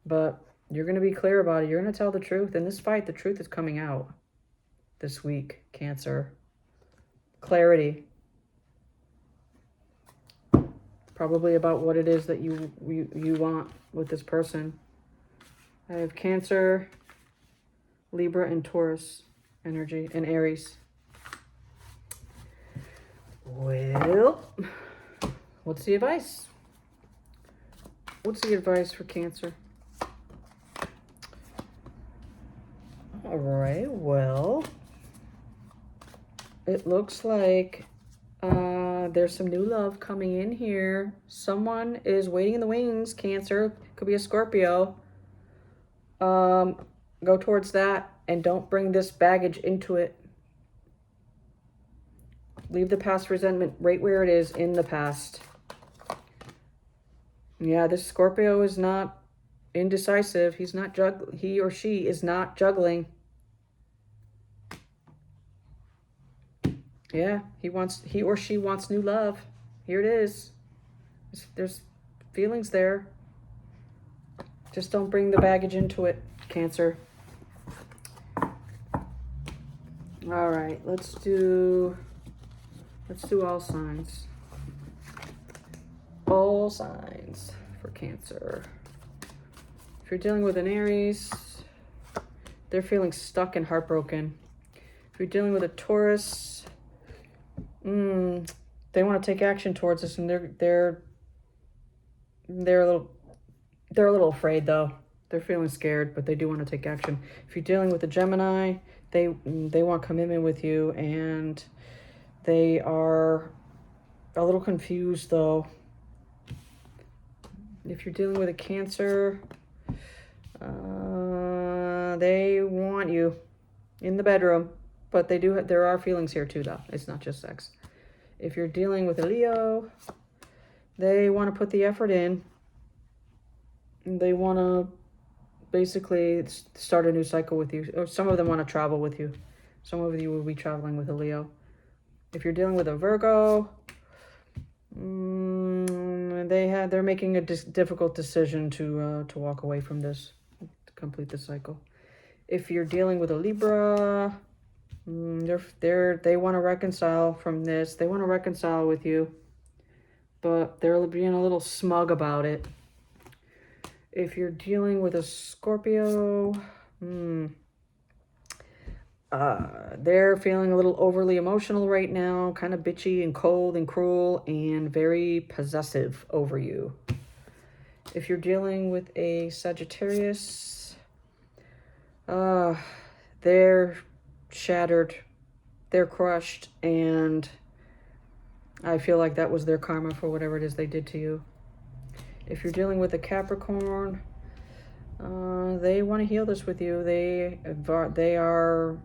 But you're going to be clear about it. You're going to tell the truth. In this fight, the truth is coming out this week, Cancer. Clarity. Probably about what it is that you want with this person. I have Cancer, Libra, and Taurus energy, and Aries. Well, what's the advice? What's the advice for Cancer? All right, well, it looks like there's some new love coming in here. Someone is waiting in the wings, Cancer. Could be a Scorpio. Go towards that and don't bring this baggage into it. Leave the past resentment right where it is in the past. Yeah, this Scorpio is not indecisive. He or she is not juggling. Yeah, he or she wants new love. Here it is. There's feelings there. Just don't bring the baggage into it, Cancer. All right, let's do all signs. All signs for Cancer. If you're dealing with an Aries, they're feeling stuck and heartbroken. If you're dealing with a Taurus, they want to take action towards this, and they're a little afraid though. They're feeling scared, but they do want to take action. If you're dealing with a Gemini, they want commitment with you, and they are a little confused though. If you're dealing with a Cancer, they want you in the bedroom, but there are feelings here too though. It's not just sex. If you're dealing with a Leo, they want to put the effort in. They want to basically start a new cycle with you. Or some of them want to travel with you. Some of you will be traveling with a Leo. If you're dealing with a Virgo, they're making a difficult decision to walk away from this, to complete the cycle. If you're dealing with a Libra, they want to reconcile from this. They want to reconcile with you, but they're being a little smug about it. If you're dealing with a Scorpio, they're feeling a little overly emotional right now, kind of bitchy and cold and cruel and very possessive over you. If you're dealing with a Sagittarius, they're shattered, they're crushed, and I feel like that was their karma for whatever it is they did to you. If you're dealing with a Capricorn, they want to heal this with you. They are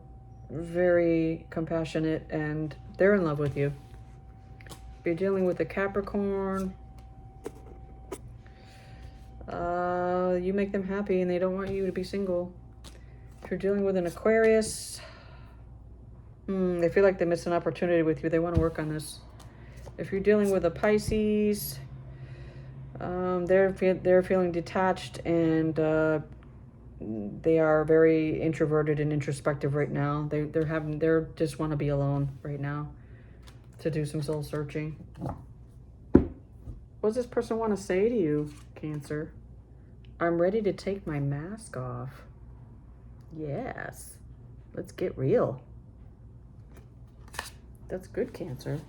very compassionate and they're in love with you. If you're dealing with a Capricorn, you make them happy and they don't want you to be single. If you're dealing with an Aquarius, they feel like they missed an opportunity with you. They want to work on this. If you're dealing with a Pisces, They're feeling detached, and they are very introverted and introspective right now. They're just want to be alone right now to do some soul searching. What does this person want to say to you, Cancer? I'm ready to take my mask off. Yes. Let's get real. That's good, Cancer.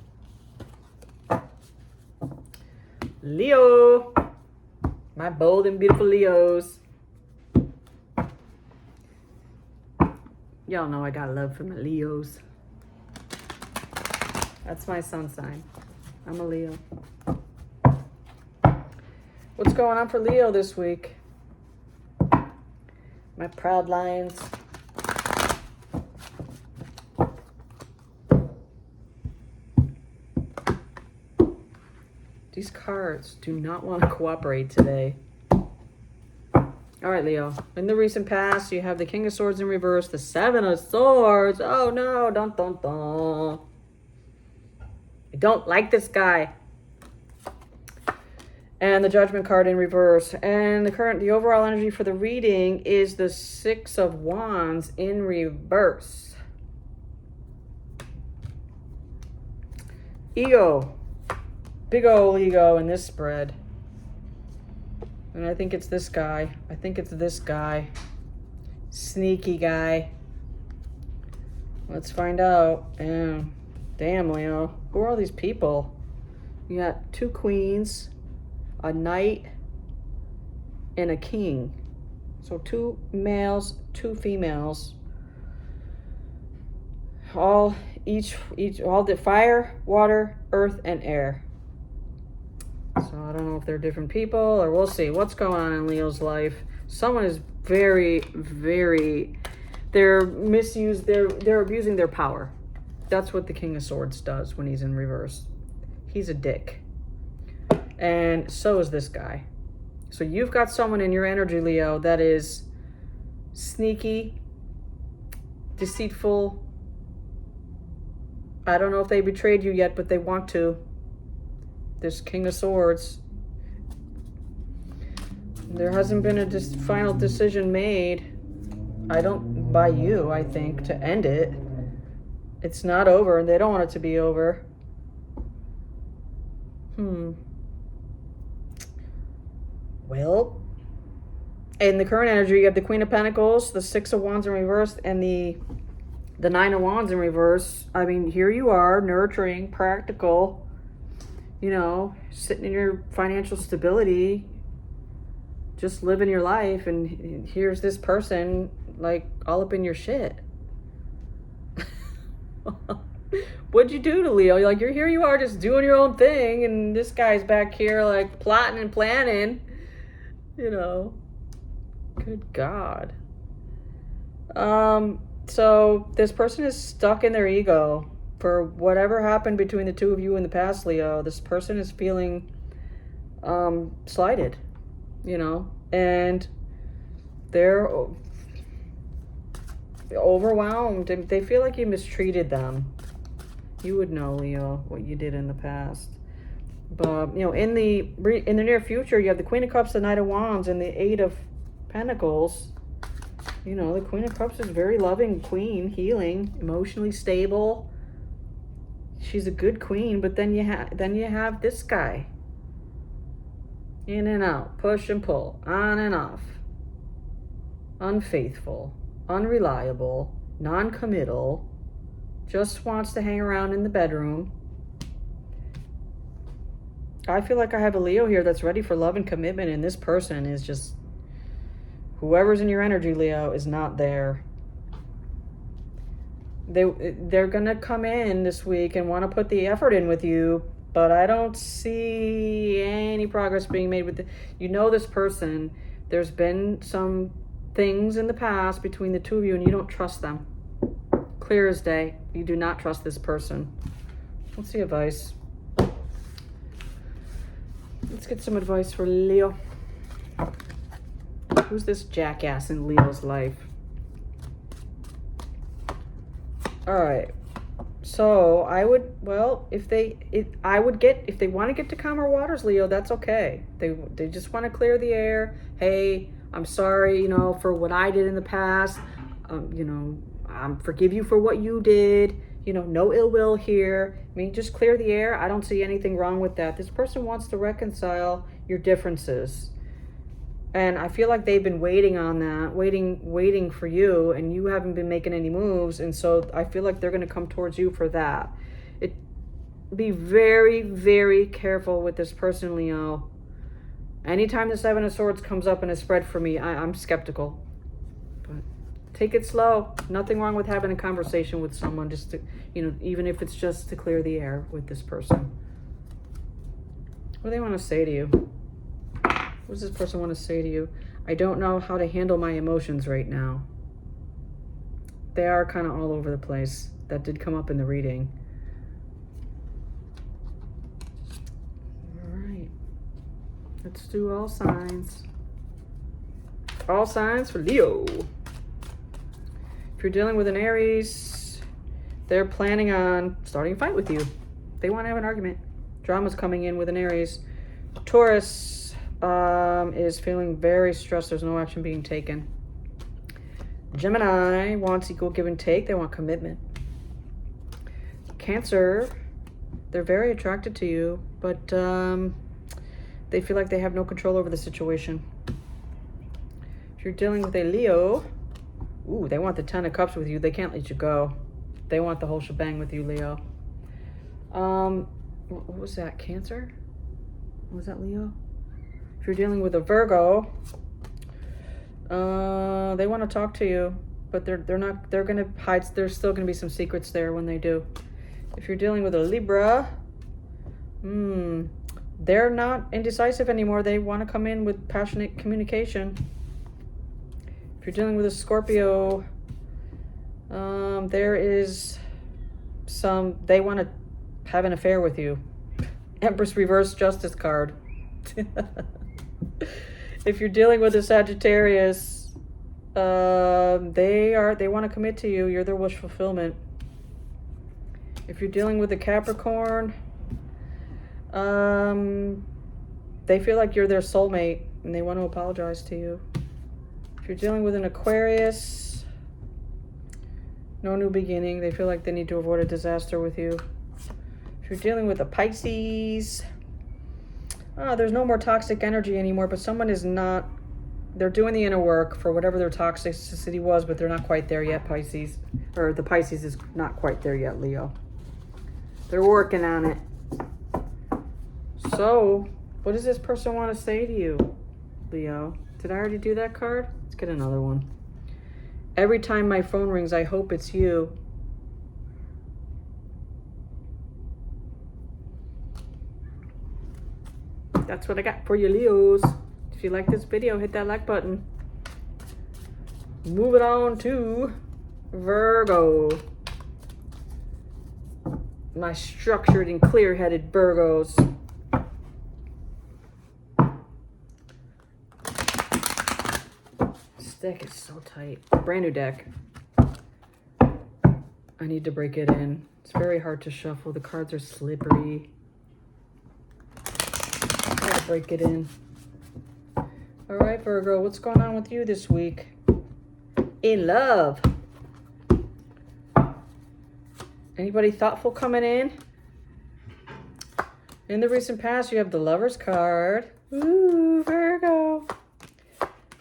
Leo. My bold and beautiful Leos. Y'all know I got love for my Leos. That's my sun sign. I'm a Leo. What's going on for Leo this week? My proud lions. These cards do not want to cooperate today. All right, Leo. In the recent past, you have the King of Swords in reverse, the Seven of Swords. Oh, no. Dun, dun, dun. I don't like this guy. And the Judgment card in reverse. And the overall energy for the reading is the Six of Wands in reverse. Ego. Big old ego in this spread. And I think it's this guy. I think it's this guy. Sneaky guy. Let's find out. Damn, Leo. Who are all these people? You got 2 queens, a knight, and a king. So 2 males, 2 females. All the fire, water, earth, and air. So I don't know if they're different people, or we'll see what's going on in Leo's life. Someone is very, very, they're abusing their power. That's what the King of Swords does when he's in reverse. He's a dick. And so is this guy. So you've got someone in your energy, Leo, that is sneaky, deceitful. I don't know if they betrayed you yet, but they want to. This King of Swords. There hasn't been a final decision made. By you, I think, to end it. It's not over, and they don't want it to be over. Well, in the current energy, you have the Queen of Pentacles, the Six of Wands in reverse, and the Nine of Wands in reverse. I mean, here you are, nurturing, practical, sitting in your financial stability, just living your life, and here's this person, like, all up in your shit. What'd you do to Leo? Here you are just doing your own thing, and this guy's back here, like, plotting and planning. Good God. So this person is stuck in their ego. For whatever happened between the two of you in the past, Leo, this person is feeling slighted, and they're overwhelmed. They feel like you mistreated them. You would know, Leo, what you did in the past. But, in the near future, you have the Queen of Cups, the Knight of Wands, and the Eight of Pentacles. The Queen of Cups is a very loving queen, healing, emotionally stable. She's a good queen, but then you have this guy. In and out, push and pull, on and off. Unfaithful, unreliable, non-committal, just wants to hang around in the bedroom. I feel like I have a Leo here that's ready for love and commitment, and this person is just, whoever's in your energy, Leo, is not there. They're gonna come in this week and want to put the effort in with you, but I don't see any progress being made with this person. There's been some things in the past between the two of you, and you don't trust them. Clear as day. You do not trust this person. What's the advice? Let's get some advice for Leo. Who's this jackass in Leo's life? All right. So I would, well, if they want to get to calmer waters, Leo, that's okay. They just want to clear the air. Hey, I'm sorry, for what I did in the past. Forgive you for what you did. No ill will here. I mean, just clear the air. I don't see anything wrong with that. This person wants to reconcile your differences. And I feel like they've been waiting on that, waiting for you, and you haven't been making any moves. And so I feel like they're going to come towards you for that. Be very, very careful with this person, Leo. Anytime the Seven of Swords comes up in a spread for me, I'm skeptical. But take it slow. Nothing wrong with having a conversation with someone, just to, even if it's just to clear the air with this person. What do they want to say to you? What does this person want to say to you? I don't know how to handle my emotions right now. They are kind of all over the place. That did come up in the reading. All right. Let's do all signs. All signs for Leo. If you're dealing with an Aries, they're planning on starting a fight with you. They want to have an argument. Drama's coming in with an Aries. Taurus is feeling very stressed. There's no action being taken. Gemini wants equal give and take. They want commitment. Cancer, they're very attracted to you, but they feel like they have no control over the situation. If you're dealing with a Leo, they want the 10 of Cups with you. They can't let you go. They want the whole shebang with you, Leo. What was that? Cancer? Was that Leo? If you're dealing with a Virgo, they want to talk to you, but they're going to hide. There's still going to be some secrets there when they do. If you're dealing with a Libra, they're not indecisive anymore. They want to come in with passionate communication. If you're dealing with a Scorpio, there is they want to have an affair with you. Empress reverse justice card. If you're dealing with a Sagittarius, they want to commit to you. You're their wish fulfillment. If you're dealing with a Capricorn, they feel like you're their soulmate and they want to apologize to you. If you're dealing with an Aquarius, no new beginning. They feel like they need to avoid a disaster with you. If you're dealing with a Pisces, there's no more toxic energy anymore, but someone is not, they're doing the inner work for whatever their toxicity was, but they're not quite there yet, Pisces. Or the Pisces is not quite there yet, Leo. They're working on it. So, what does this person want to say to you, Leo? Did I already do that card? Let's get another one. Every time my phone rings, I hope it's you. That's what I got for you, Leos. If you like this video, hit that like button. Moving on to Virgo. My structured and clear-headed Virgos. This deck is so tight. Brand new deck. I need to break it in. It's very hard to shuffle. The cards are slippery. Gotta break it in. All right, Virgo, what's going on with you this week? In love. Anybody thoughtful coming in? In the recent past, you have the Lover's card. Ooh, Virgo.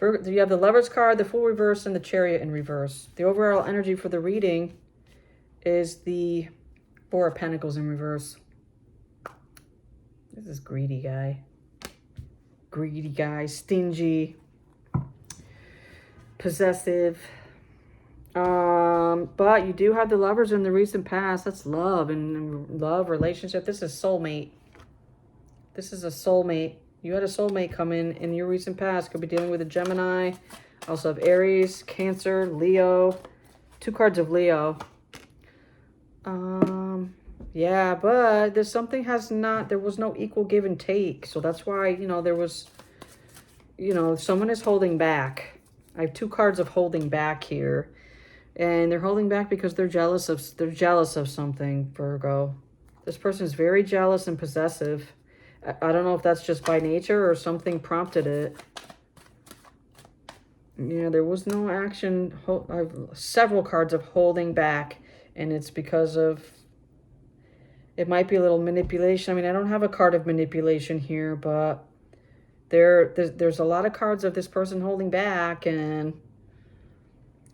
You have the Lover's card, the Fool reverse, and the Chariot in reverse. The overall energy for the reading is the Four of Pentacles in reverse. This is greedy guy. Greedy guy, stingy, possessive. But you do have the Lovers in the recent past. That's love and love, relationship. This is soulmate. This is a soulmate. You had a soulmate come in your recent past. Could be dealing with a Gemini. Also have Aries, Cancer, Leo. 2 cards of Leo. Yeah, but there's something there was no equal give and take. So that's why, there was, someone is holding back. I have 2 cards of holding back here. And they're holding back because they're jealous of something, Virgo. This person is very jealous and possessive. I don't know if that's just by nature or something prompted it. Yeah, there was no action. I have several cards of holding back, and it's because of, it might be a little manipulation. I mean, I don't have a card of manipulation here, but there's a lot of cards of this person holding back, and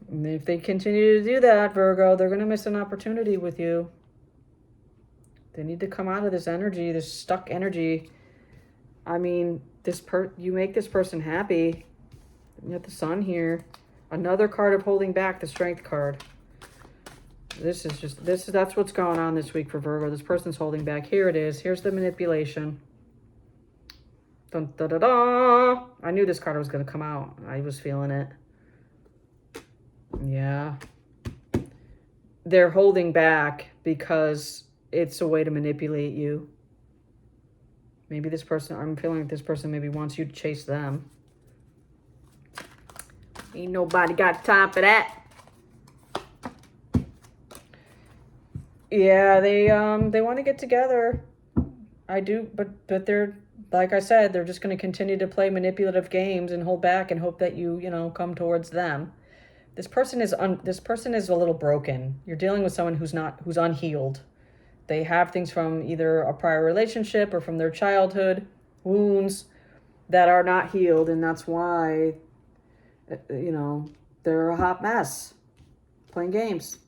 if they continue to do that, Virgo, they're going to miss an opportunity with you. They need to come out of this energy, this stuck energy. I mean, you make this person happy. You have the Sun here. Another card of holding back, the Strength card. That's what's going on this week for Virgo. This person's holding back. Here it is. Here's the manipulation. Dun, da, da, da. I knew this card was going to come out. I was feeling it. Yeah. They're holding back because it's a way to manipulate you. Maybe this person, I'm feeling like this person maybe wants you to chase them. Ain't nobody got time for that. Yeah, they want to get together. I do, but they're, like I said, they're just going to continue to play manipulative games and hold back and hope that you come towards them. This person is a little broken. You're dealing with someone who's unhealed. They have things from either a prior relationship or from their childhood wounds that are not healed, and that's why they're a hot mess playing games.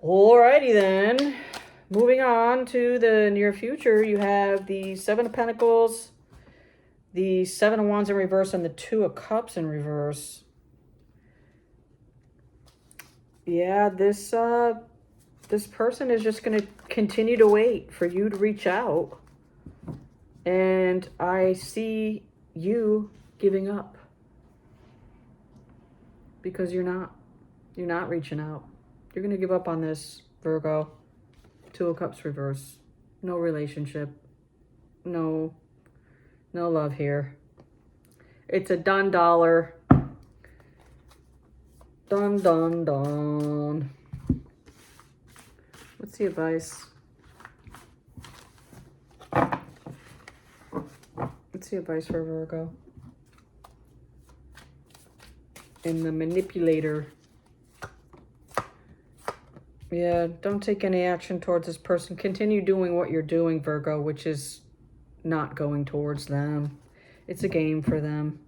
Alrighty then. Moving on to the near future, you have the Seven of Pentacles, the Seven of Wands in reverse, and the Two of Cups in reverse. Yeah, this person is just going to continue to wait for you to reach out. And I see you giving up because you're not reaching out. You're going to give up on this, Virgo. Two of Cups reverse. No relationship. No love here. It's a done dollar. Dun, dun, dun. What's the advice? What's the advice for Virgo? And the manipulator. Yeah, don't take any action towards this person. Continue doing what you're doing, Virgo, which is not going towards them. It's a game for them.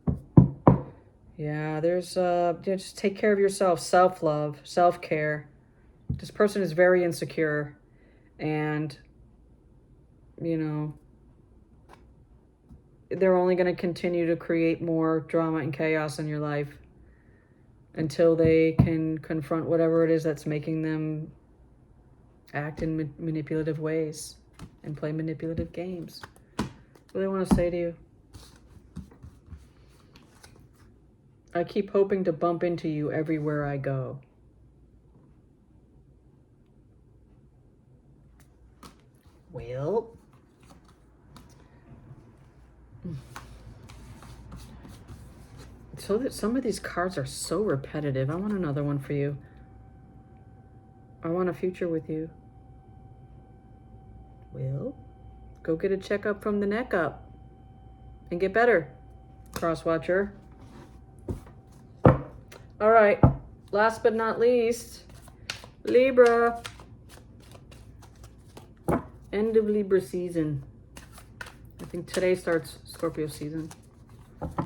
Yeah, there's just take care of yourself, self-love, self-care. This person is very insecure, and they're only going to continue to create more drama and chaos in your life until they can confront whatever it is that's making them act in manipulative ways and play manipulative games. What do I want to say to you? I keep hoping to bump into you everywhere I go. Well, so that some of these cards are so repetitive. I want another one for you. I want a future with you. Well, go get a checkup from the neck up and get better, cross watcher. All right, last but not least, Libra. End of Libra season. I think today starts Scorpio season.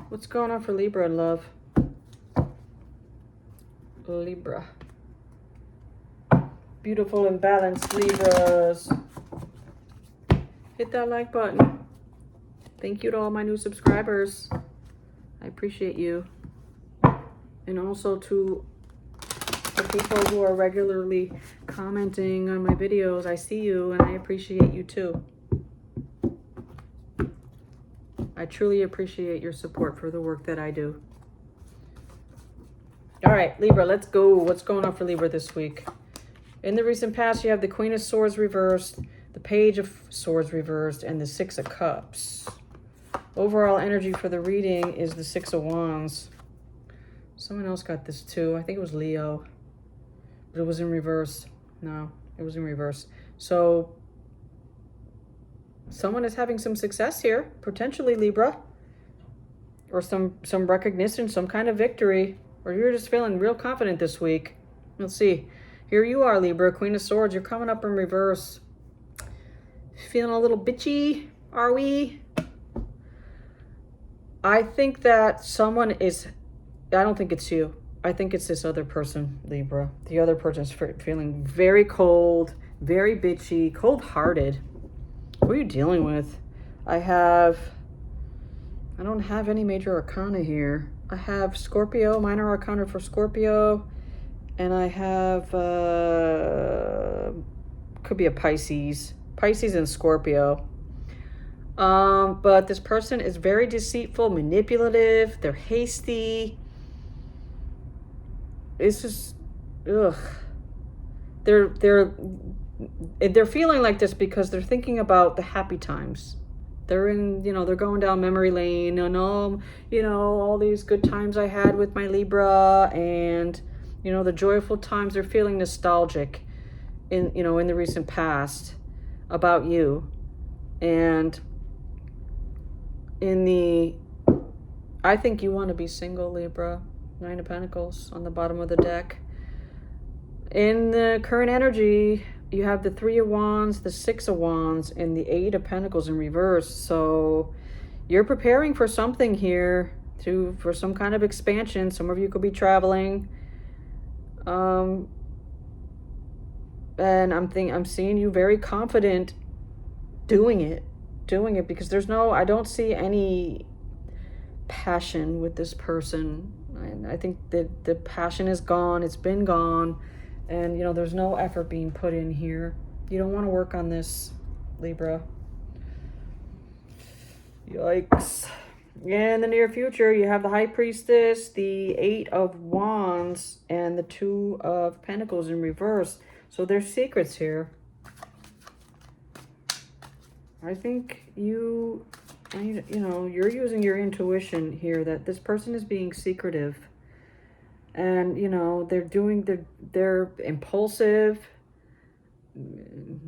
What's going on for Libra, love? Libra. Beautiful and balanced Libras. Hit that like button. Thank you to all my new subscribers. I appreciate you. And also to the people who are regularly commenting on my videos. I see you and I appreciate you too. I truly appreciate your support for the work that I do. All right, Libra, let's go. What's going on for Libra this week? In the recent past, you have the Queen of Swords reversed, the Page of Swords reversed, and the Six of Cups. Overall energy for the reading is the Six of Wands. Someone else got this too. I think it was Leo. But it was in reverse. No, it was in reverse. So someone is having some success here, potentially Libra. Or some recognition, some kind of victory. Or you're just feeling real confident this week. Let's see. Here you are, Libra, Queen of Swords. You're coming up in reverse. Feeling a little bitchy, are we? I think that someone is... I don't think it's you. I think it's this other person, Libra. The other person is feeling very cold, very bitchy, cold-hearted. What are you dealing with? I don't have any major arcana here. I have Scorpio, minor arcana for Scorpio. And I have, could be a Pisces. Pisces and Scorpio. But this person is very deceitful, manipulative. They're hasty. It's just, ugh. They're feeling like this because they're thinking about the happy times. They're in, they're going down memory lane and all these good times I had with my Libra and, the joyful times. They're feeling nostalgic in the recent past about you. And I think you want to be single, Libra. 9 of Pentacles on the bottom of the deck. In the current energy, you have the 3 of Wands, the 6 of Wands, and the 8 of Pentacles in reverse. So you're preparing for something here, for some kind of expansion. Some of you could be traveling. And I'm seeing you very confident doing it because I don't see any passion with this person. I think that the passion is gone. It's been gone. And, there's no effort being put in here. You don't want to work on this, Libra. Yikes. In the near future, you have the High Priestess, the 8 of Wands, and the 2 of Pentacles in reverse. So there's secrets here. I think you're using your intuition here that this person is being secretive. And, they're impulsive.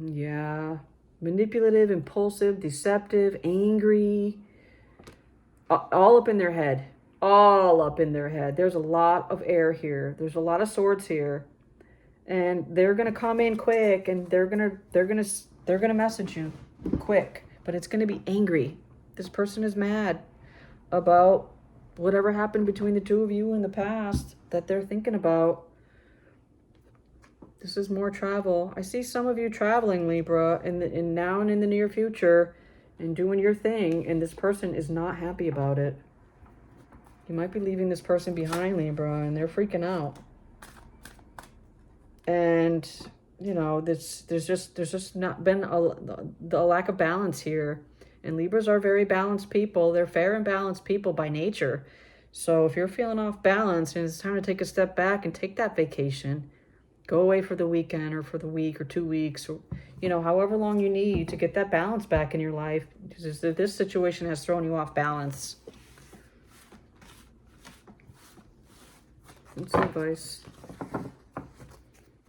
Yeah. Manipulative, impulsive, deceptive, angry. All up in their head. All up in their head. There's a lot of air here. There's a lot of swords here. And they're going to come in quick and they're going to message you quick, but it's going to be angry. This person is mad about whatever happened between the two of you in the past that they're thinking about. This is more travel. I see some of you traveling, Libra, in now and in the near future and doing your thing, and this person is not happy about it. You might be leaving this person behind, Libra, and they're freaking out. And, there's just not been a lack of balance here. And Libras are very balanced people. They're fair and balanced people by nature. So if you're feeling off balance and it's time to take a step back and take that vacation, go away for the weekend or for the week or 2 weeks or, however long you need to get that balance back in your life. Because this situation has thrown you off balance. What's the advice?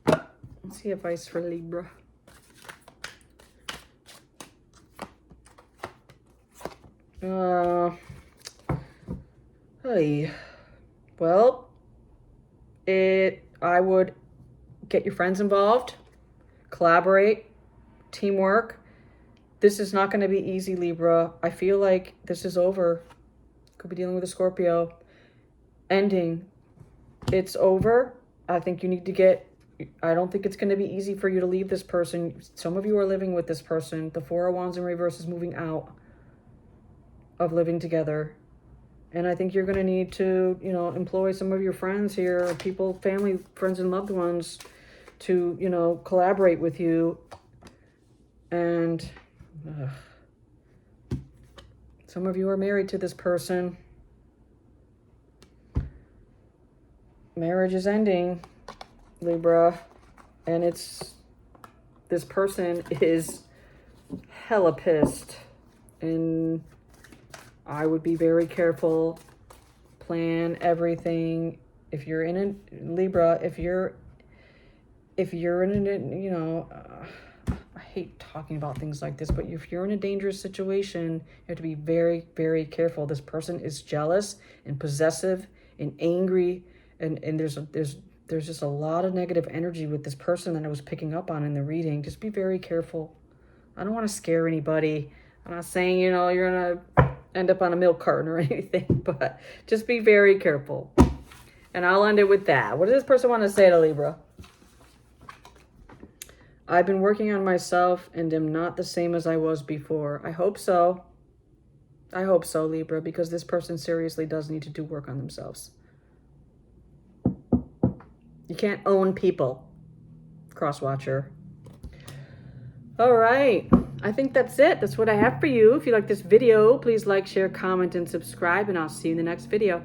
Let's see advice for Libra. Hey. Well, I would get your friends involved, collaborate, teamwork. This is not going to be easy, Libra. I feel like this is over. Could be dealing with a Scorpio. Ending. It's over. I think you need to I don't think it's going to be easy for you to leave this person. Some of you are living with this person. The 4 of Wands in reverse is moving out of living together. And I think you're going to need to, employ some of your friends here, people, family, friends, and loved ones to, collaborate with you. And some of you are married to this person. Marriage is ending, Libra. And this person is hella pissed. And I would be very careful, plan everything if you're in a Libra, if you're in a, you know, I hate talking about things like this, but if you're in a dangerous situation, you have to be very, very careful. This person is jealous and possessive and angry, and there's just a lot of negative energy with this person that I was picking up on in the reading. Just be very careful. I don't want to scare anybody. I'm not saying, you know, you're going to end up on a milk carton or anything, but just be very careful. And I'll end it with that. What does this person want to say to Libra? I've been working on myself and am not the same as I was before. I hope so. I hope so, Libra, because this person seriously does need to do work on themselves. You can't own people, cross-watcher. All right. I think that's it. That's what I have for you. If you like this video, please like, share, comment, and subscribe, and I'll see you in the next video.